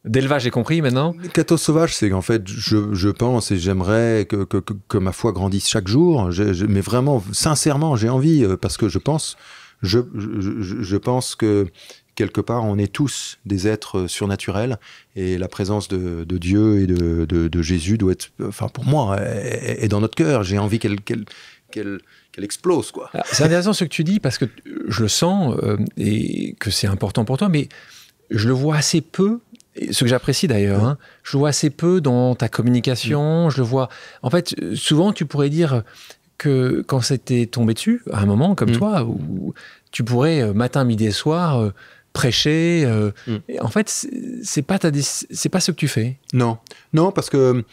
B: D'élevage, j'ai compris maintenant.
A: Le cateau sauvage, c'est qu'en fait, je pense et j'aimerais que ma foi grandisse chaque jour. Mais vraiment, sincèrement, j'ai envie, parce que je pense que quelque part, on est tous des êtres surnaturels et la présence de Dieu et de Jésus doit être, enfin pour moi, est dans notre cœur. J'ai envie qu'elle explose, quoi.
B: Alors, c'est intéressant ce que tu dis parce que je le sens et que c'est important pour toi, mais je le vois assez peu. Ce que j'apprécie d'ailleurs, hein, je le vois assez peu dans ta communication. Je le vois. En fait, souvent, tu pourrais dire que quand c'était tombé dessus, à un moment comme toi, où tu pourrais matin, midi et soir prêcher. Et en fait, c'est pas ce que tu fais.
A: Non, parce que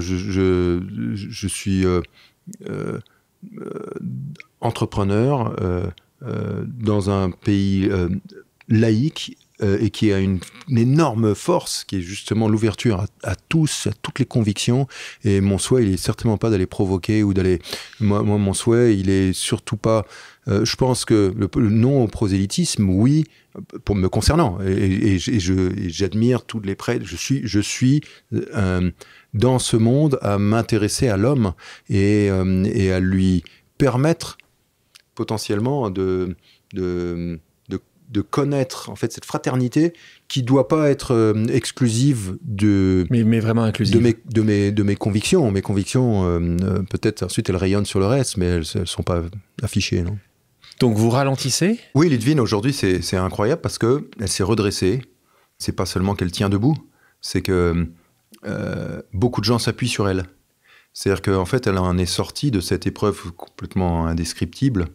A: je suis entrepreneur dans un pays laïque. Et qui a une énorme force, qui est justement l'ouverture à toutes les convictions. Et mon souhait, il est certainement pas d'aller provoquer ou d'aller... Moi, mon souhait, il est surtout pas... je pense que le non au prosélytisme, oui, pour me concernant. Et j'admire tous les prêtres. Je suis dans ce monde à m'intéresser à l'homme et à lui permettre potentiellement de connaître en fait cette fraternité qui doit pas être exclusive
B: mais vraiment inclusive
A: de mes convictions. Mes convictions, peut-être ensuite elles rayonnent sur le reste, mais elles sont pas affichées, non.
B: Donc vous ralentissez?
A: Oui, Lidvine aujourd'hui c'est incroyable parce que elle s'est redressée. C'est pas seulement qu'elle tient debout, c'est que beaucoup de gens s'appuient sur elle. C'est-à-dire qu'en fait elle en est sortie de cette épreuve complètement indescriptible.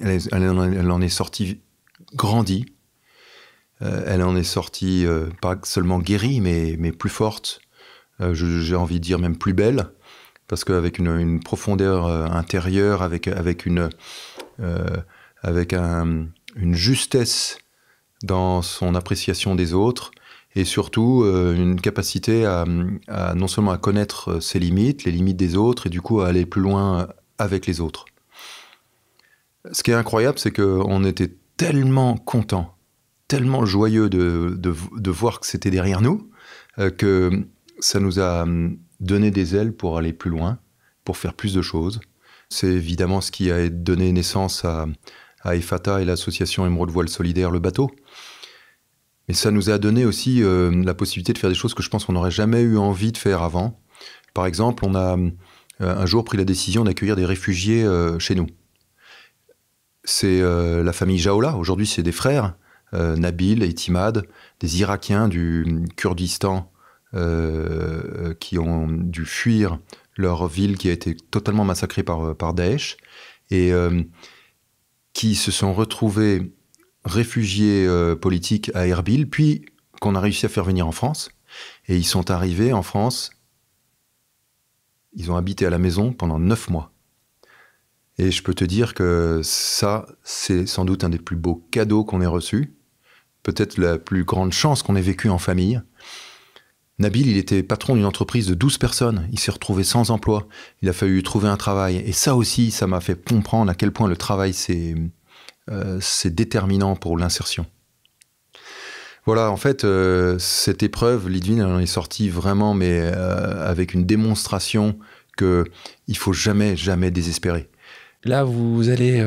A: Elle en est sortie grandie, elle en est sortie pas seulement guérie, mais plus forte, j'ai envie de dire même plus belle, parce qu'avec une profondeur intérieure, avec une justesse dans son appréciation des autres, et surtout une capacité à non seulement à connaître ses limites, les limites des autres, et du coup à aller plus loin avec les autres. Ce qui est incroyable, c'est qu'on était tellement content, tellement joyeux de voir que c'était derrière nous, que ça nous a donné des ailes pour aller plus loin, pour faire plus de choses. C'est évidemment ce qui a donné naissance à Ephata et l'association Émeraude Voile Solidaire, le bateau. Mais ça nous a donné aussi la possibilité de faire des choses que je pense qu'on n'aurait jamais eu envie de faire avant. Par exemple, on a un jour pris la décision d'accueillir des réfugiés chez nous. C'est la famille Jaoula. Aujourd'hui, c'est des frères, Nabil et Timad, des Irakiens du Kurdistan qui ont dû fuir leur ville qui a été totalement massacrée par Daesh et qui se sont retrouvés réfugiés politiques à Erbil, puis qu'on a réussi à faire venir en France. Et ils sont arrivés en France, ils ont habité à la maison pendant 9 mois. Et je peux te dire que ça, c'est sans doute un des plus beaux cadeaux qu'on ait reçus. Peut-être la plus grande chance qu'on ait vécue en famille. Nabil, il était patron d'une entreprise de 12 personnes. Il s'est retrouvé sans emploi. Il a fallu trouver un travail. Et ça aussi, ça m'a fait comprendre à quel point le travail, c'est déterminant pour l'insertion. Voilà, en fait, cette épreuve, Lidvine, elle en est sortie vraiment, mais avec une démonstration qu'il ne faut jamais, jamais désespérer.
B: Là, vous allez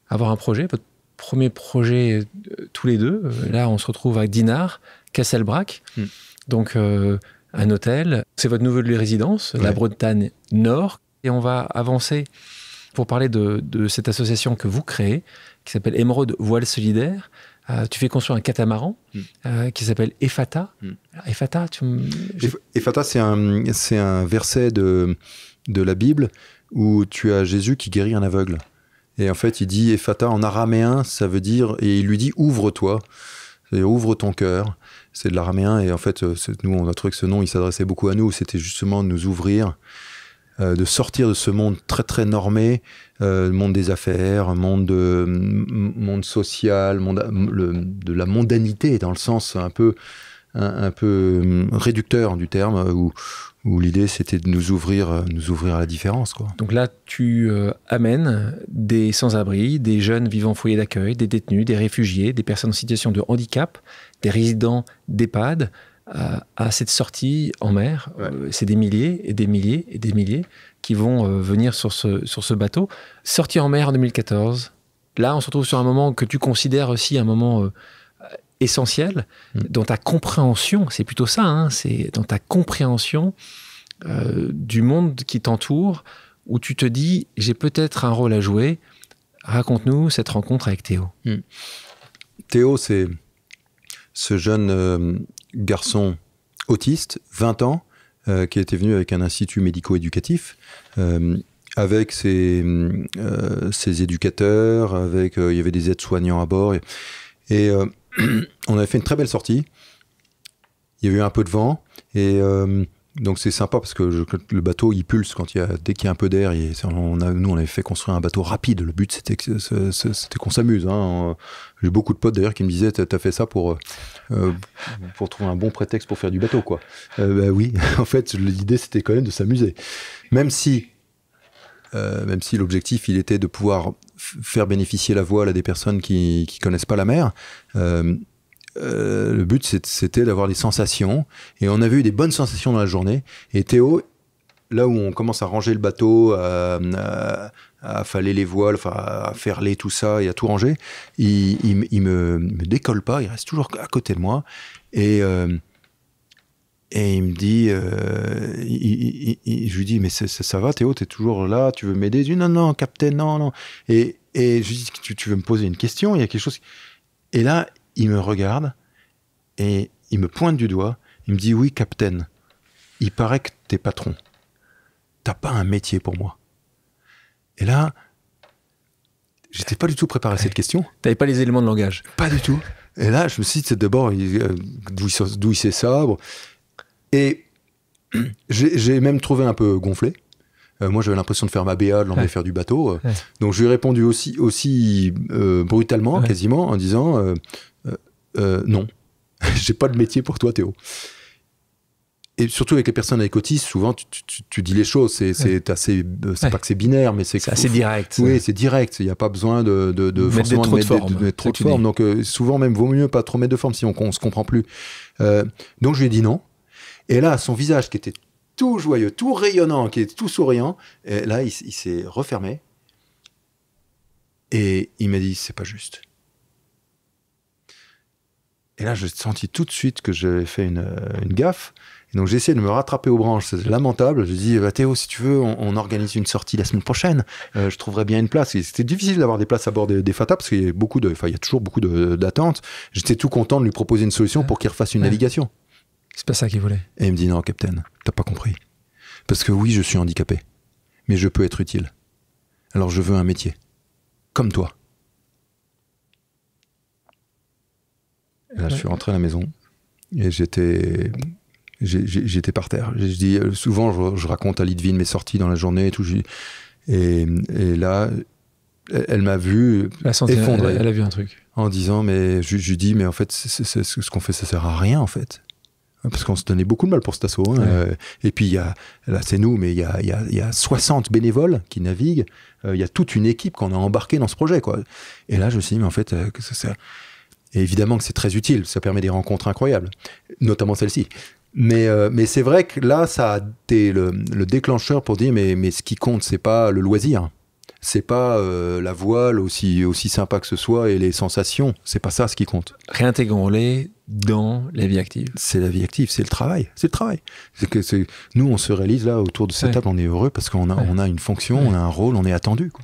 B: avoir un projet, votre premier projet tous les deux. Là, on se retrouve à Dinard, Castelbrac. Donc, un hôtel. C'est votre nouvelle résidence, la Bretagne Nord. Et on va avancer pour parler de cette association que vous créez, qui s'appelle Émeraude Voile Solidaire. Tu fais construire un catamaran qui s'appelle Ephata. Ephata,
A: Ephata, c'est un verset de la Bible où tu as Jésus qui guérit un aveugle. Et en fait, il dit Ephata en araméen, ça veut dire, et il lui dit ouvre-toi, c'est-à-dire ouvre ton cœur. C'est de l'araméen, et en fait, nous, on a trouvé que ce nom, il s'adressait beaucoup à nous, c'était justement de nous ouvrir, de sortir de ce monde très très normé, monde des affaires, monde social, de la mondanité, dans le sens un peu un peu réducteur du terme, où l'idée c'était de nous ouvrir à la différence, quoi.
B: Donc là, tu amènes des sans-abri, des jeunes vivant en foyer d'accueil, des détenus, des réfugiés, des personnes en situation de handicap, des résidents d'EHPAD à cette sortie en mer.
A: Ouais.
B: C'est des milliers et des milliers et des milliers qui vont venir sur ce bateau. Sortie en mer en 2014. Là, on se retrouve sur un moment que tu considères aussi un moment essentiel dans ta compréhension. C'est plutôt ça, hein, c'est dans ta compréhension du monde qui t'entoure, où tu te dis, j'ai peut-être un rôle à jouer. Raconte-nous cette rencontre avec Théo.
A: Théo, c'est ce jeune garçon autiste, 20 ans, qui était venu avec un institut médico-éducatif, avec ses éducateurs, il y avait des aides-soignants à bord. Et on avait fait une très belle sortie. Il y a eu un peu de vent. Et donc c'est sympa parce que le bateau, il pulse dès qu'il y a un peu d'air. Nous, on avait fait construire un bateau rapide. Le but, c'était qu'on s'amuse. Hein. J'ai beaucoup de potes d'ailleurs qui me disaient, t'as fait ça pour trouver un bon prétexte pour faire du bateau, quoi. Bah oui, en fait, l'idée, c'était quand même de s'amuser. Même si l'objectif, il était de pouvoir faire bénéficier la voile à des personnes qui connaissent pas la mer. Le but, c'était d'avoir des sensations. Et on avait eu des bonnes sensations dans la journée. Et Théo, là où on commence à ranger le bateau, à affaler les voiles, enfin, à ferler tout ça et à tout ranger, il me décolle pas, il reste toujours à côté de moi. Et il me dit, je lui dis, mais ça va Théo, t'es toujours là, tu veux m'aider? Je lui dis, non, capitaine, non. Et je lui dis, tu veux me poser une question? Il y a quelque chose. Et là, il me regarde et il me pointe du doigt. Il me dit, oui, capitaine, il paraît que t'es patron. T'as pas un métier pour moi. Et là, j'étais pas du tout préparé à cette question.
B: T'avais pas les éléments de langage?
A: Pas du tout. Et là, je me suis dit, c'est d'abord, d'où il sait ça? Bon. Et j'ai même trouvé un peu gonflé. Moi, j'avais l'impression de faire ma BA, de l'emmener faire du bateau. Donc, je lui ai répondu aussi brutalement, quasiment, en disant non, j'ai pas de métier pour toi, Théo. Et surtout avec les personnes avec autisme, souvent, tu dis les choses. C'est pas que c'est binaire, mais c'est
B: assez direct.
A: Oui, c'est direct. Il n'y a pas besoin de forcément de mettre trop de forme. Donc, souvent, même, vaut mieux pas trop mettre de forme, sinon on se comprend plus. Donc, je lui ai dit non. Et là, son visage qui était tout joyeux, tout rayonnant, qui était tout souriant, et là, il s'est refermé. Et il m'a dit, c'est pas juste. Et là, j'ai senti tout de suite que j'avais fait une gaffe. Et donc, j'ai essayé de me rattraper aux branches. C'est lamentable. J'ai dit, Théo, si tu veux, on organise une sortie la semaine prochaine. Je trouverai bien une place. Et c'était difficile d'avoir des places à bord des FATA parce qu'il y a toujours beaucoup d'attentes. J'étais tout content de lui proposer une solution pour qu'il refasse une navigation.
B: C'est pas ça qu'il voulait.
A: Et il me dit, non, capitaine, t'as pas compris. Parce que oui, je suis handicapé, mais je peux être utile. Alors je veux un métier. Comme toi. Et là, je suis rentré à la maison et j'étais par terre. Je dis, souvent, je raconte à Lidvine mes sorties dans la journée et tout. Et là, elle m'a vu effondré.
B: Elle a vu un truc.
A: En disant, mais je lui dis, mais en fait, ce qu'on fait, ça sert à rien, en fait. Parce qu'on se donnait beaucoup de mal pour cet assaut. Hein. Et puis, là, c'est nous, mais il y a 60 bénévoles qui naviguent. Il y a toute une équipe qu'on a embarquée dans ce projet, quoi. Et là, je me suis dit, mais en fait, et évidemment que c'est très utile. Ça permet des rencontres incroyables, notamment celle-ci. Mais c'est vrai que là, ça a été le déclencheur pour dire, mais ce qui compte, c'est pas le loisir. C'est pas la voile, aussi sympa que ce soit, et les sensations. C'est pas ça ce qui compte.
B: Réintégrons-les dans la vie active.
A: C'est la vie active, c'est le travail. C'est le travail. Nous, on se réalise là autour de cette table, on est heureux parce qu'on a une fonction, on a un rôle, on est attendu, quoi.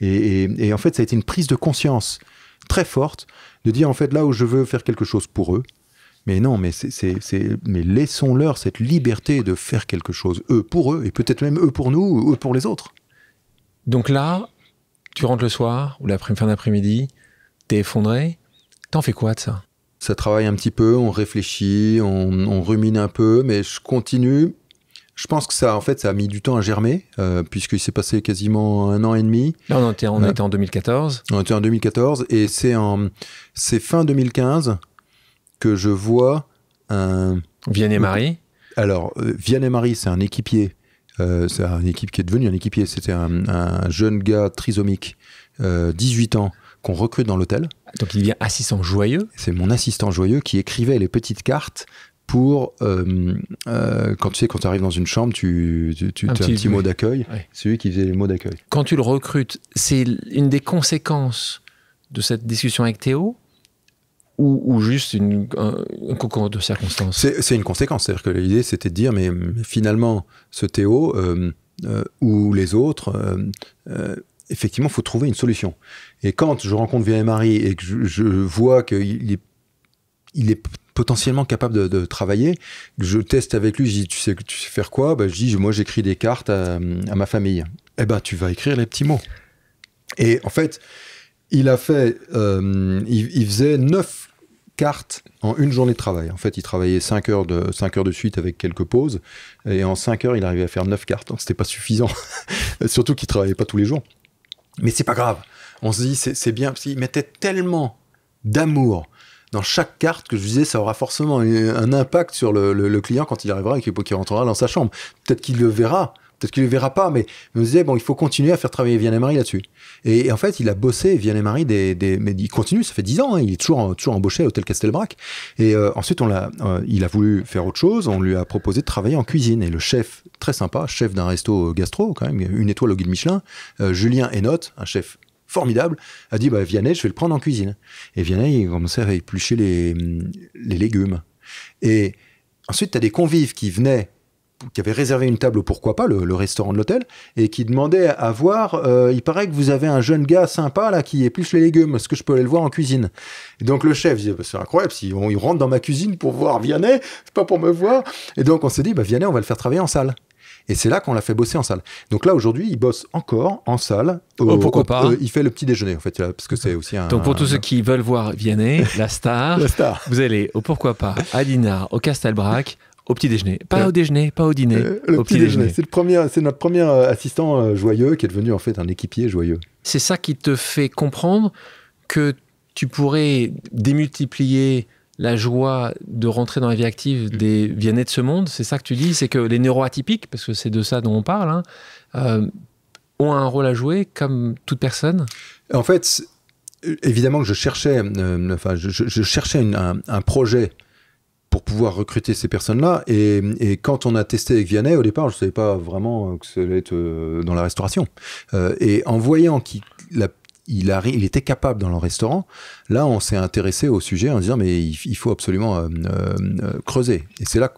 A: Et en fait, ça a été une prise de conscience très forte de dire, en fait, là où je veux faire quelque chose pour eux, mais non, mais laissons-leur cette liberté de faire quelque chose, eux pour eux, et peut-être même eux pour nous, ou eux pour les autres.
B: Donc là, tu rentres le soir, ou fin d'après-midi, t'es effondré. T'en fais quoi de ça?
A: Ça travaille un petit peu, on réfléchit, on rumine un peu, mais je continue. Je pense que ça a mis du temps à germer, puisqu'il s'est passé quasiment 1 an et demi.
B: Là, on était en 2014.
A: On était en 2014, et c'est fin 2015 que je vois
B: Vianney-Marie.
A: Alors, Vianney-Marie, c'est un équipier. C'est une équipe qui est devenue un équipier. C'était un jeune gars trisomique, 18 ans, qu'on recrute dans l'hôtel.
B: Donc il devient assistant joyeux.
A: C'est mon assistant joyeux qui écrivait les petites cartes pour quand tu arrives dans une chambre, tu as un petit mot d'accueil.
B: Ouais.
A: C'est lui qui faisait les mots d'accueil.
B: Quand tu le recrutes, c'est une des conséquences de cette discussion avec Théo ou juste un concours de circonstances?
A: C'est une conséquence. C'est-à-dire que l'idée, c'était de dire, mais finalement, ce Théo ou les autres, effectivement, il faut trouver une solution. Et quand je rencontre Vianney-Marie et que je vois qu'il est potentiellement capable de travailler, je teste avec lui, je dis, tu sais faire quoi? Je dis, moi, j'écris des cartes à ma famille. Eh ben, tu vas écrire les petits mots. Et en fait, il a fait, il faisait 9 cartes en une journée de travail. En fait, il travaillait 5 heures de suite avec quelques pauses. Et en 5 heures, il arrivait à faire 9 cartes. Donc, c'était pas suffisant. Surtout qu'il travaillait pas tous les jours. Mais c'est pas grave. On se dit, c'est bien. Parce qu'il mettait tellement d'amour dans chaque carte que je disais, ça aura forcément un impact sur le client quand il arrivera et qu'il rentrera dans sa chambre. Peut-être qu'il le verra. Peut-être qu'il ne le verra pas, mais je me disais, bon, il faut continuer à faire travailler Vianney-Marie là-dessus. Et en fait, il a bossé, Vianney-Marie, mais il continue, ça fait 10 ans, hein, il est toujours embauché à Hôtel Castelbrac. Et ensuite, il a voulu faire autre chose, on lui a proposé de travailler en cuisine. Et le chef, très sympa, chef d'un resto gastro, quand même, une étoile au guide Michelin, Julien Hénotte, un chef formidable, a dit, Vianney, je vais le prendre en cuisine. Et Vianney, il commençait à éplucher les légumes. Et ensuite, tu as des convives qui avaient réservé une table au Pourquoi Pas, le restaurant de l'hôtel, et qui demandaient à voir, il paraît que vous avez un jeune gars sympa là qui épluche les légumes, est-ce que je peux aller le voir en cuisine? Et donc le chef disait, c'est incroyable, si il rentre dans ma cuisine pour voir Vianney, c'est pas pour me voir. Et donc on s'est dit, Vianney, on va le faire travailler en salle. Et c'est là qu'on l'a fait bosser en salle. Donc là, aujourd'hui, il bosse encore en salle.
B: Pourquoi pas
A: il fait le petit déjeuner, en fait, parce que c'est aussi un...
B: Donc pour tous ceux qui veulent voir Vianney, la star, vous allez au Pourquoi Pas, à Dinard, au Castelbrac, au petit déjeuner. Pas au déjeuner, pas au dîner,
A: au
B: petit déjeuner.
A: C'est notre premier assistant joyeux qui est devenu en fait un équipier joyeux.
B: C'est ça qui te fait comprendre que tu pourrais démultiplier la joie de rentrer dans la vie active des Vianney de ce monde. C'est ça que tu dis, c'est que les neuroatypiques, parce que c'est de ça dont on parle, ont un rôle à jouer comme toute personne.
A: En fait, évidemment que je cherchais un projet pour pouvoir recruter ces personnes-là. Et quand on a testé avec Vianney, au départ, je ne savais pas vraiment que ça allait être dans la restauration. Et en voyant il était capable dans le restaurant, là, on s'est intéressé au sujet en disant, mais il faut absolument creuser. Et c'est là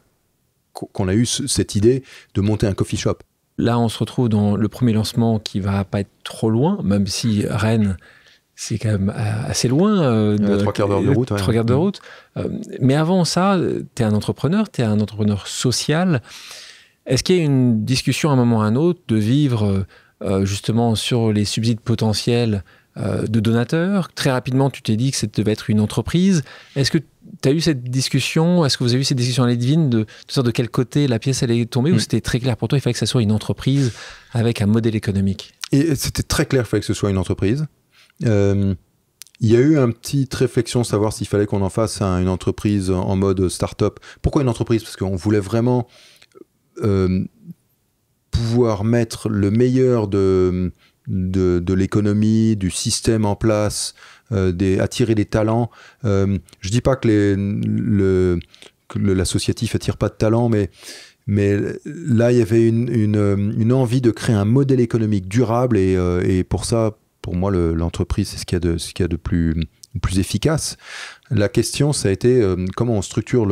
A: qu'on a eu cette idée de monter un coffee shop.
B: Là, on se retrouve dans le premier lancement qui ne va pas être trop loin, même si Rennes, c'est quand même assez loin.
A: 3 quarts d'heure de route.
B: 3 quarts de route. Mais avant ça, tu es un entrepreneur social. Est-ce qu'il y a une discussion à un moment ou à un autre de vivre justement sur les subsides potentiels de donateurs? Très rapidement, tu t'es dit que ça devait être une entreprise. Est-ce que tu as eu cette discussion? Est-ce que vous avez eu cette discussion à Ledvin de quel côté la pièce allait tomber ou c'était très clair pour toi, il fallait que ça soit une entreprise avec un modèle économique?
A: Et c'était très clair, il fallait que ce soit une entreprise. Il y a eu une petite réflexion, savoir s'il fallait qu'on en fasse une entreprise en mode start-up. Pourquoi une entreprise? Parce qu'on voulait vraiment pouvoir mettre le meilleur de l'économie, du système en place, attirer des talents. Je dis pas que l'associatif attire pas de talents, mais là, il y avait une envie de créer un modèle économique durable et pour ça, pour moi, l'entreprise, c'est ce qu'il y a de plus efficace. La question, ça a été comment on structure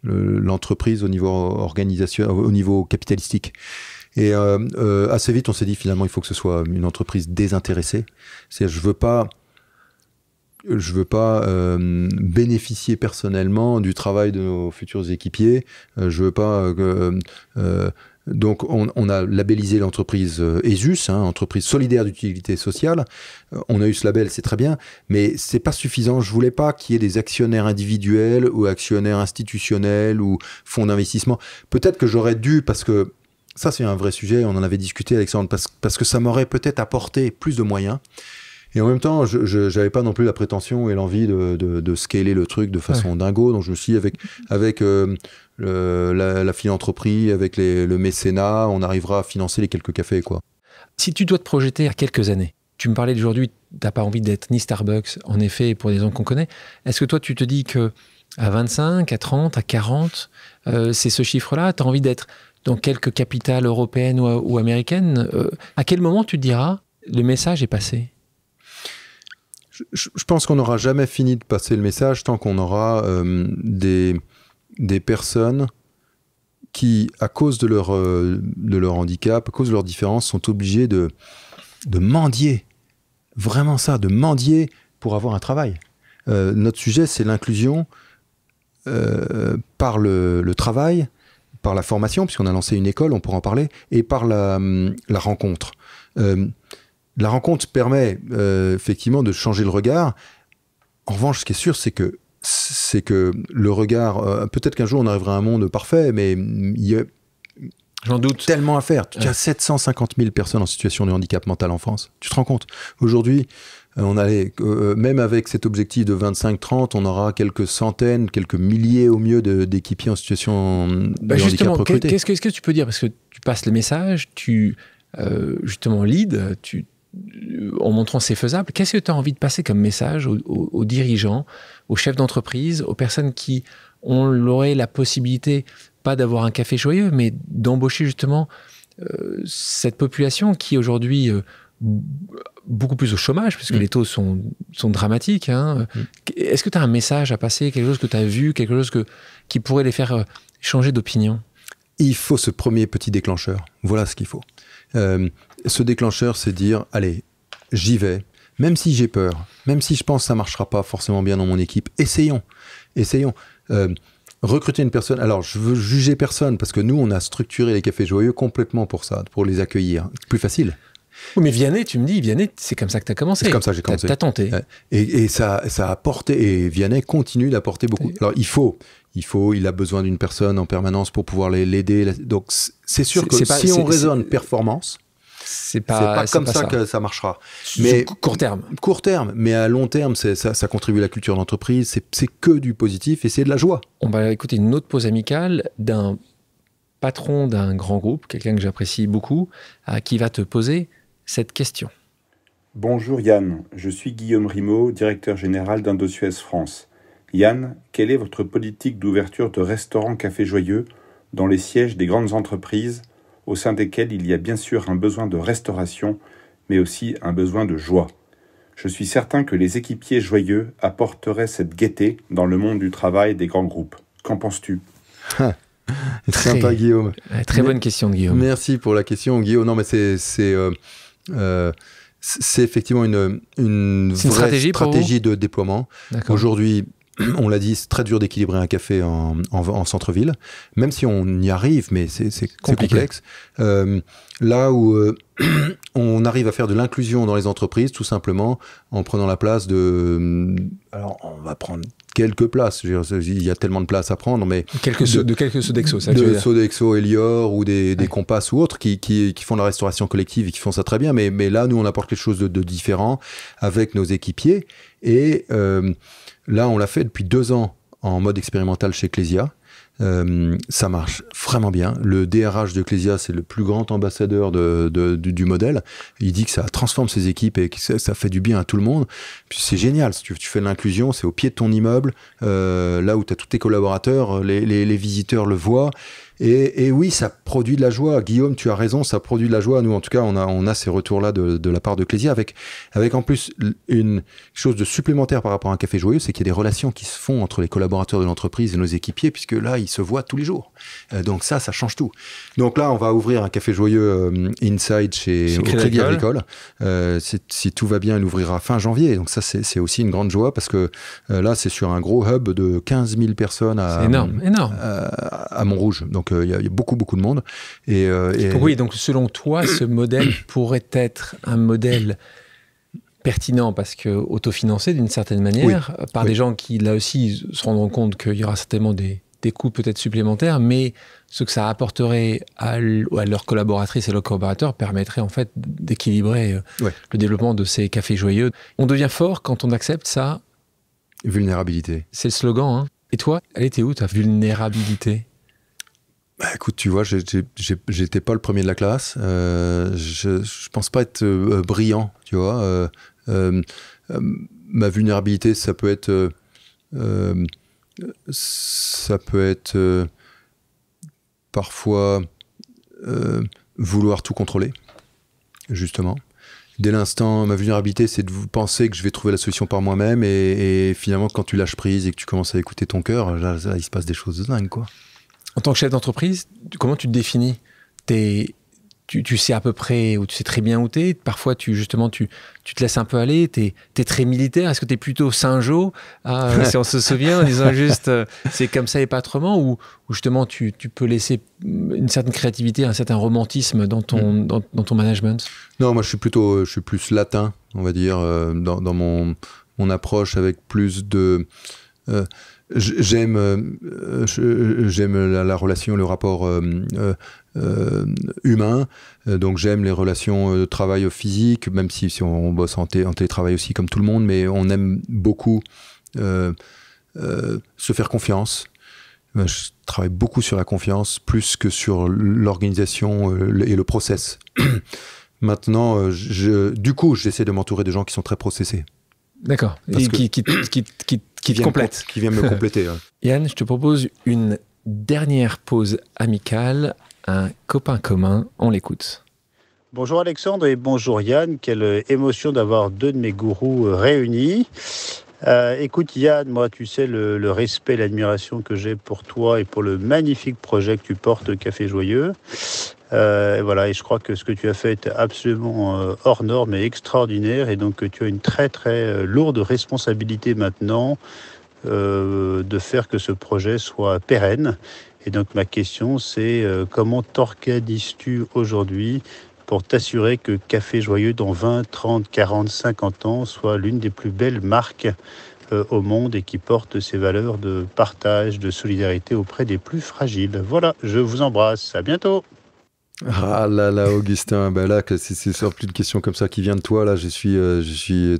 A: l'entreprise au niveau organisation, au niveau capitalistique. Et assez vite, on s'est dit finalement, il faut que ce soit une entreprise désintéressée. C'est-à-dire, je veux pas bénéficier personnellement du travail de nos futurs équipiers. Je veux pas donc on a labellisé l'entreprise ESUS, entreprise solidaire d'utilité sociale. On a eu ce label, c'est très bien, mais c'est pas suffisant. Je voulais pas qu'il y ait des actionnaires individuels ou actionnaires institutionnels ou fonds d'investissement. Peut-être que j'aurais dû, parce que ça c'est un vrai sujet, on en avait discuté Alexandre, parce que ça m'aurait peut-être apporté plus de moyens. Et en même temps, je n'avais pas non plus la prétention et l'envie de scaler le truc de façon dingo. Donc je me suis dit, avec la philanthropie, avec le mécénat, on arrivera à financer les quelques cafés, quoi.
B: Si tu dois te projeter à quelques années, tu me parlais d'aujourd'hui, tu n'as pas envie d'être ni Starbucks, en effet, pour des gens qu'on connaît. Est-ce que toi, tu te dis que à 25, à 30, à 40, c'est ce chiffre-là, tu as envie d'être dans quelques capitales européennes ou américaines? À quel moment tu te diras, le message est passé?
A: Je pense qu'on n'aura jamais fini de passer le message tant qu'on aura des personnes qui, à cause de leur handicap, à cause de leur différence, sont obligées de mendier. Vraiment ça, de mendier pour avoir un travail. Notre sujet, c'est l'inclusion par le travail, par la formation, puisqu'on a lancé une école, on pourra en parler, et par la rencontre. La rencontre permet effectivement de changer le regard. En revanche, ce qui est sûr, c'est que le regard... peut-être qu'un jour, on arrivera à un monde parfait, mais il y a...
B: J'en doute.
A: Tellement à faire. Tu as 750 000 personnes en situation de handicap mental en France. Tu te rends compte? Aujourd'hui, même avec cet objectif de 25-30, on aura quelques centaines, quelques milliers au mieux d'équipiers en situation de handicap recrutés.
B: Qu'est-ce que tu peux dire? Parce que tu passes le message, tu justement lead, en montrant c'est faisable. Qu'est-ce que tu as envie de passer comme message aux dirigeants, aux chefs d'entreprise, aux personnes qui auraient la possibilité, pas d'avoir un café joyeux, mais d'embaucher justement cette population qui aujourd'hui beaucoup plus au chômage, puisque les taux sont dramatiques. Hein. Est-ce que tu as un message à passer, quelque chose que tu as vu, quelque chose qui pourrait les faire changer d'opinion?
A: Il faut ce premier petit déclencheur. Voilà ce qu'il faut. Ce déclencheur, c'est dire, allez, j'y vais, même si j'ai peur, même si je pense que ça ne marchera pas forcément bien dans mon équipe, essayons. Recruter une personne, alors je veux juger personne, parce que nous, on a structuré les cafés joyeux complètement pour ça, pour les accueillir. C'est plus facile.
B: Oui, mais Vianney, tu me dis, Vianney, c'est comme ça que tu as commencé.
A: C'est comme ça que j'ai commencé.
B: T'as tenté.
A: Et ça a porté, et Vianney continue d'apporter beaucoup. Alors il a besoin d'une personne en permanence pour pouvoir l'aider. Donc c'est sûr que si on raisonne performance, c'est pas comme ça que ça marchera. Mais
B: court terme.
A: Court terme, mais à long terme, ça contribue à la culture d'entreprise. C'est que du positif et c'est de la joie.
B: On va écouter une autre pause amicale d'un patron d'un grand groupe, quelqu'un que j'apprécie beaucoup, qui va te poser cette question.
D: Bonjour Yann, je suis Guillaume Rimaud, directeur général d'Indosuez France. Yann, quelle est votre politique d'ouverture de restaurants Café Joyeux dans les sièges des grandes entreprises, au sein desquelles il y a bien sûr un besoin de restauration, mais aussi un besoin de joie? Je suis certain que les équipiers joyeux apporteraient cette gaieté dans le monde du travail des grands groupes. Qu'en penses-tu?
A: Sympa, Guillaume.
B: Très bonne question de Guillaume.
A: Merci pour la question, Guillaume. Non, mais c'est effectivement une vraie stratégie de déploiement. Aujourd'hui, on l'a dit, c'est très dur d'équilibrer un café en centre-ville, même si on y arrive, mais c'est complexe. Là où on arrive à faire de l'inclusion dans les entreprises, tout simplement en prenant la place de... Alors, on va prendre quelques places. Il y a tellement de places à prendre, mais...
B: Quelques Sodexo, ça
A: de Sodexo, Elior ou des Compasses ou autres qui font la restauration collective et qui font ça très bien. Mais là, nous, on apporte quelque chose de différent avec nos équipiers. Et là, on l'a fait depuis 2 ans en mode expérimental chez Clésia. Ça marche vraiment bien. Le DRH de Clésia, c'est le plus grand ambassadeur du modèle. Il dit que ça transforme ses équipes et que ça fait du bien à tout le monde. Puis c'est génial. Si tu fais de l'inclusion, c'est au pied de ton immeuble, là où tu as tous tes collaborateurs, les visiteurs le voient. Et oui, ça produit de la joie. Guillaume, tu as raison, ça produit de la joie. Nous, en tout cas, on a ces retours-là de la part de Clésia, avec en plus une chose de supplémentaire par rapport à un café joyeux, c'est qu'il y a des relations qui se font entre les collaborateurs de l'entreprise et nos équipiers, puisque là, ils se voient tous les jours. Donc ça change tout. Donc là, on va ouvrir un café joyeux inside au Crédit Agricole. Si tout va bien, il ouvrira fin janvier. Donc ça, c'est aussi une grande joie, parce que là, c'est sur un gros hub de 15 000 personnes
B: énorme.
A: À Montrouge. Donc il y a beaucoup de monde.
B: Oui, donc selon toi, ce modèle pourrait être un modèle pertinent parce que autofinancé d'une certaine manière par des gens qui, là aussi, se rendront compte qu'il y aura certainement des des coûts peut-être supplémentaires, mais ce que ça apporterait à leurs collaboratrices et leurs collaborateurs permettrait en fait d'équilibrer le développement de ces cafés joyeux. On devient fort quand on accepte ça.
A: Vulnérabilité.
B: C'est le slogan, hein. Et toi, elle était où ta vulnérabilité ?
A: Bah, écoute, tu vois, j'étais pas le premier de la classe. Je pense pas être brillant, tu vois. Ma vulnérabilité, ça peut être parfois vouloir tout contrôler, justement. Dès l'instant, ma vulnérabilité, c'est de penser que je vais trouver la solution par moi-même, et finalement, quand tu lâches prise et que tu commences à écouter ton cœur, là, il se passe des choses de dingue, quoi.
B: En tant que chef d'entreprise, comment tu te définis ? Tu sais à peu près, ou tu sais très bien où t'es. Parfois, tu te laisses un peu aller. T'es très militaire. Est-ce que t'es plutôt Saint-Jean, si on se souvient, en disant juste c'est comme ça et pas autrement, ou justement tu peux laisser une certaine créativité, un certain romantisme dans ton management ?
A: Non, moi je suis plus latin, on va dire, dans mon approche, avec plus de... J'aime la relation, le rapport humain, donc j'aime les relations de travail physique, même si on bosse en télétravail aussi comme tout le monde, mais on aime beaucoup se faire confiance. Je travaille beaucoup sur la confiance, plus que sur l'organisation et le process. Maintenant, du coup, j'essaie de m'entourer de gens qui sont très processés.
B: D'accord. Et qui te complètent.
A: Qui viennent me compléter. Ouais.
B: Yann, je te propose une dernière pause amicale, un copain commun, on l'écoute.
E: Bonjour Alexandre et bonjour Yann, quelle émotion d'avoir deux de mes gourous réunis. Écoute Yann, moi tu sais le respect et l'admiration que j'ai pour toi et pour le magnifique projet que tu portes, Café Joyeux. Et voilà, et je crois que ce que tu as fait est absolument hors norme et extraordinaire, et donc tu as une très très lourde responsabilité maintenant de faire que ce projet soit pérenne. Et donc ma question c'est comment t'organises-tu aujourd'hui pour t'assurer que Café Joyeux dans 20, 30, 40, 50 ans soit l'une des plus belles marques au monde et qui porte ces valeurs de partage, de solidarité auprès des plus fragiles. Voilà, je vous embrasse, à bientôt.
A: Ah là là, Augustin, ben là, c'est plus une question comme ça qui vient de toi, là, je suis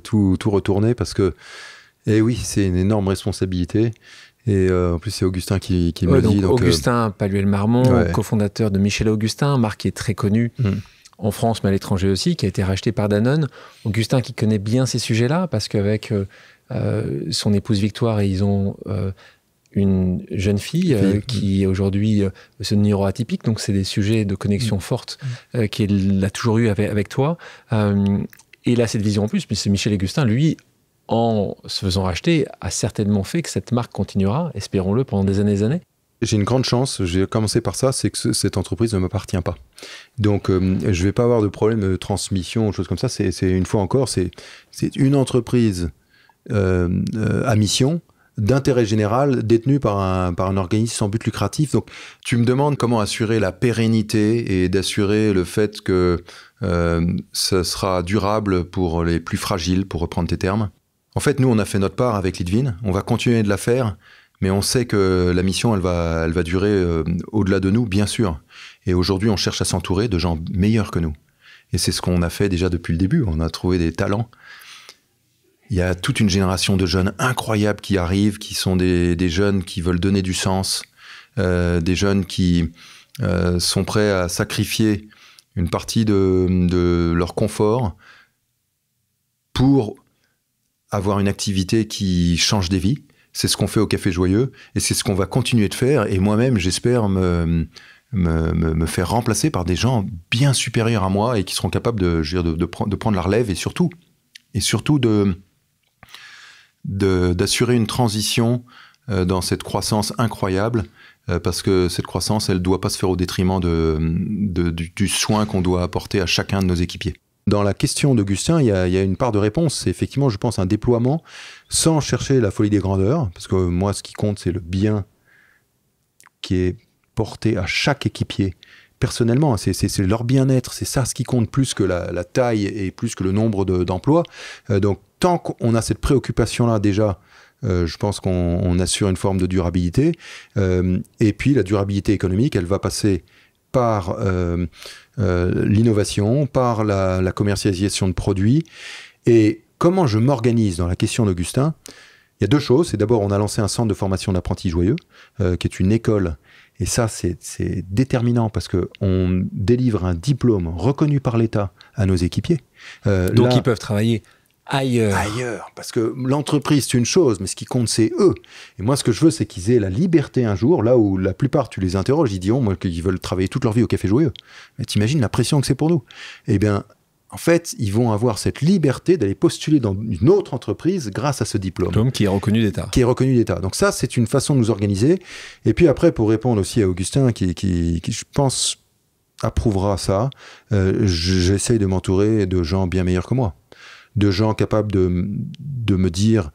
A: tout retourné, parce que, oui, c'est une énorme responsabilité, et en plus c'est Augustin qui me le dit. Donc,
B: Augustin Paluel-Marmont, cofondateur de Michel Augustin, marque qui est très connue en France mais à l'étranger aussi, qui a été racheté par Danone. Augustin qui connaît bien ces sujets-là, parce qu'avec son épouse Victoire, ils ont... une jeune fille qui aujourd'hui c'est neuroatypique, donc c'est des sujets de connexion forte qu'il a toujours eu avec toi. Et il a cette vision en plus, mais c'est Michel Augustin, lui, en se faisant racheter, a certainement fait que cette marque continuera, espérons-le, pendant des années et des années.
A: J'ai une grande chance, j'ai commencé par ça, c'est que cette entreprise ne m'appartient pas. Donc je ne vais pas avoir de problème de transmission, choses comme ça. C'est une fois encore, c'est une entreprise à mission, d'intérêt général, détenu par un organisme sans but lucratif. Donc, tu me demandes comment assurer la pérennité et d'assurer le fait que ça sera durable pour les plus fragiles, pour reprendre tes termes. En fait, nous, on a fait notre part avec Lidvine. On va continuer de la faire, mais on sait que la mission, elle va durer au-delà de nous, bien sûr. Et aujourd'hui, on cherche à s'entourer de gens meilleurs que nous. Et c'est ce qu'on a fait déjà depuis le début. On a trouvé des talents. Il y a toute une génération de jeunes incroyables qui arrivent, qui sont des jeunes qui veulent donner du sens, des jeunes qui sont prêts à sacrifier une partie de leur confort pour avoir une activité qui change des vies. C'est ce qu'on fait au Café Joyeux et c'est ce qu'on va continuer de faire. Et moi-même, j'espère me faire remplacer par des gens bien supérieurs à moi et qui seront capables de prendre la relève et surtout d'assurer une transition dans cette croissance incroyable, parce que cette croissance, elle ne doit pas se faire au détriment du soin qu'on doit apporter à chacun de nos équipiers. Dans la question d'Augustin, il y a une part de réponse. C'est effectivement, je pense, un déploiement sans chercher la folie des grandeurs, parce que moi, ce qui compte, c'est le bien qui est porté à chaque équipier. Personnellement, c'est leur bien-être, c'est ça ce qui compte plus que la taille et plus que le nombre d'emplois. Donc, tant qu'on a cette préoccupation-là déjà Je pense qu'on assure une forme de durabilité. Et puis la durabilité économique, elle va passer par l'innovation, par la commercialisation de produits. Et comment je m'organise dans la question d'Augustin? Il y a deux choses. C'est d'abord, on a lancé un centre de formation d'apprentis joyeux, qui est une école. Et ça, c'est déterminant parce qu'on délivre un diplôme reconnu par l'État à nos équipiers.
B: Donc, ils peuvent travailler ailleurs.
A: Ailleurs. Parce que l'entreprise, c'est une chose, mais ce qui compte, c'est eux. Et moi, ce que je veux, c'est qu'ils aient la liberté un jour, là où la plupart, tu les interroges, ils diront moi, qu'ils veulent travailler toute leur vie au Café Joyeux. Mais t'imagines la pression que c'est pour nous. Eh bien, en fait, ils vont avoir cette liberté d'aller postuler dans une autre entreprise grâce à ce diplôme.
B: Diplôme qui est reconnu d'État.
A: Qui est reconnu d'État. Donc ça, c'est une façon de nous organiser. Et puis après, pour répondre aussi à Augustin, qui je pense, approuvera ça, j'essaye de m'entourer de gens bien meilleurs que moi. De gens capables de me dire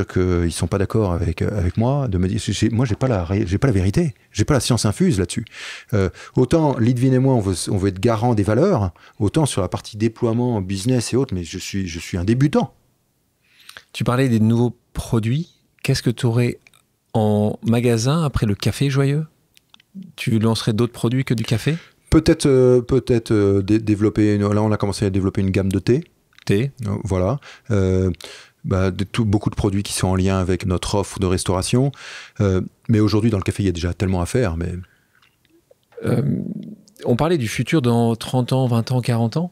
A: qu'ils sont pas d'accord avec moi, de me dire moi j'ai pas la vérité, j'ai pas la science infuse là-dessus. Autant Lidvin et moi on veut être garant des valeurs, autant sur la partie déploiement, business et autres, mais je suis un débutant.
B: Tu parlais des nouveaux produits. Qu'est-ce que tu aurais en magasin après le Café Joyeux? Tu lancerais d'autres produits que du café?
A: Peut-être développer. Là on a commencé à développer une gamme de thé. Voilà. Beaucoup de produits qui sont en lien avec notre offre de restauration. Mais aujourd'hui, dans le café, il y a déjà tellement à faire. Mais...
B: on parlait du futur dans 30 ans, 20 ans, 40 ans.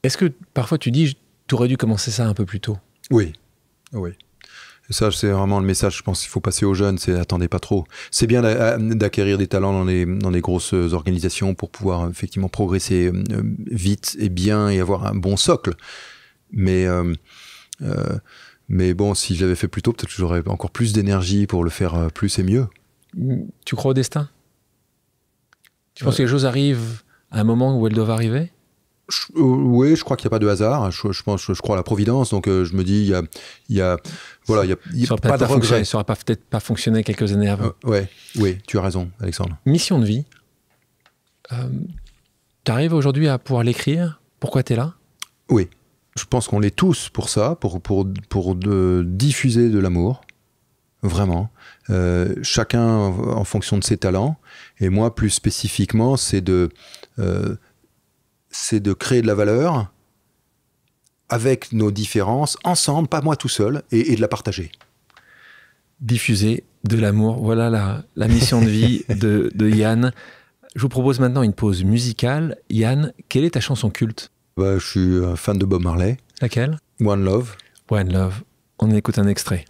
B: Est-ce que parfois tu dis tu aurais dû commencer ça un peu plus tôt?
A: Oui. Et ça, c'est vraiment le message, je pense qu'il faut passer aux jeunes, c'est attendez pas trop. C'est bien d'acquérir des talents dans les grosses organisations pour pouvoir effectivement progresser vite et bien et avoir un bon socle. Mais bon, si je l'avais fait plus tôt, peut-être que j'aurais encore plus d'énergie pour le faire plus et mieux.
B: Tu crois au destin? Tu penses que les choses arrivent à un moment où elles doivent arriver?
A: Oui, je crois qu'il n'y a pas de hasard. Je crois à la providence. Donc, je me dis, il y a pas de regret.
B: Ça n'aurait peut-être pas fonctionné quelques années avant.
A: Oui, tu as raison, Alexandre.
B: Mission de vie. Tu arrives aujourd'hui à pouvoir l'écrire? Pourquoi tu es là?
A: Oui. Je pense qu'on l'est tous pour ça, pour diffuser de l'amour. Vraiment. Chacun en fonction de ses talents. Et moi, plus spécifiquement, c'est de créer de la valeur avec nos différences, ensemble, pas moi tout seul, et de la partager.
B: Diffuser de l'amour, voilà la mission de vie de Yann. Je vous propose maintenant une pause musicale. Yann, quelle est ta chanson culte?
A: Je suis un fan de Bob Marley.
B: Laquelle?
A: One Love.
B: One Love. On écoute un extrait.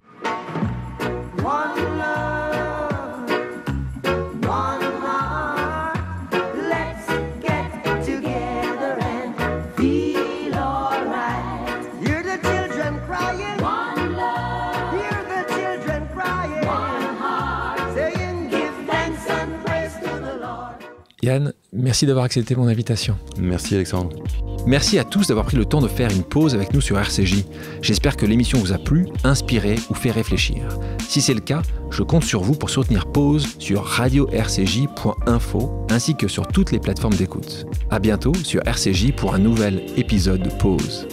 B: Yann, merci d'avoir accepté mon invitation.
A: Merci Alexandre.
B: Merci à tous d'avoir pris le temps de faire une pause avec nous sur RCJ. J'espère que l'émission vous a plu, inspiré ou fait réfléchir. Si c'est le cas, je compte sur vous pour soutenir Pause sur radio-rcj.info ainsi que sur toutes les plateformes d'écoute. À bientôt sur RCJ pour un nouvel épisode de Pause.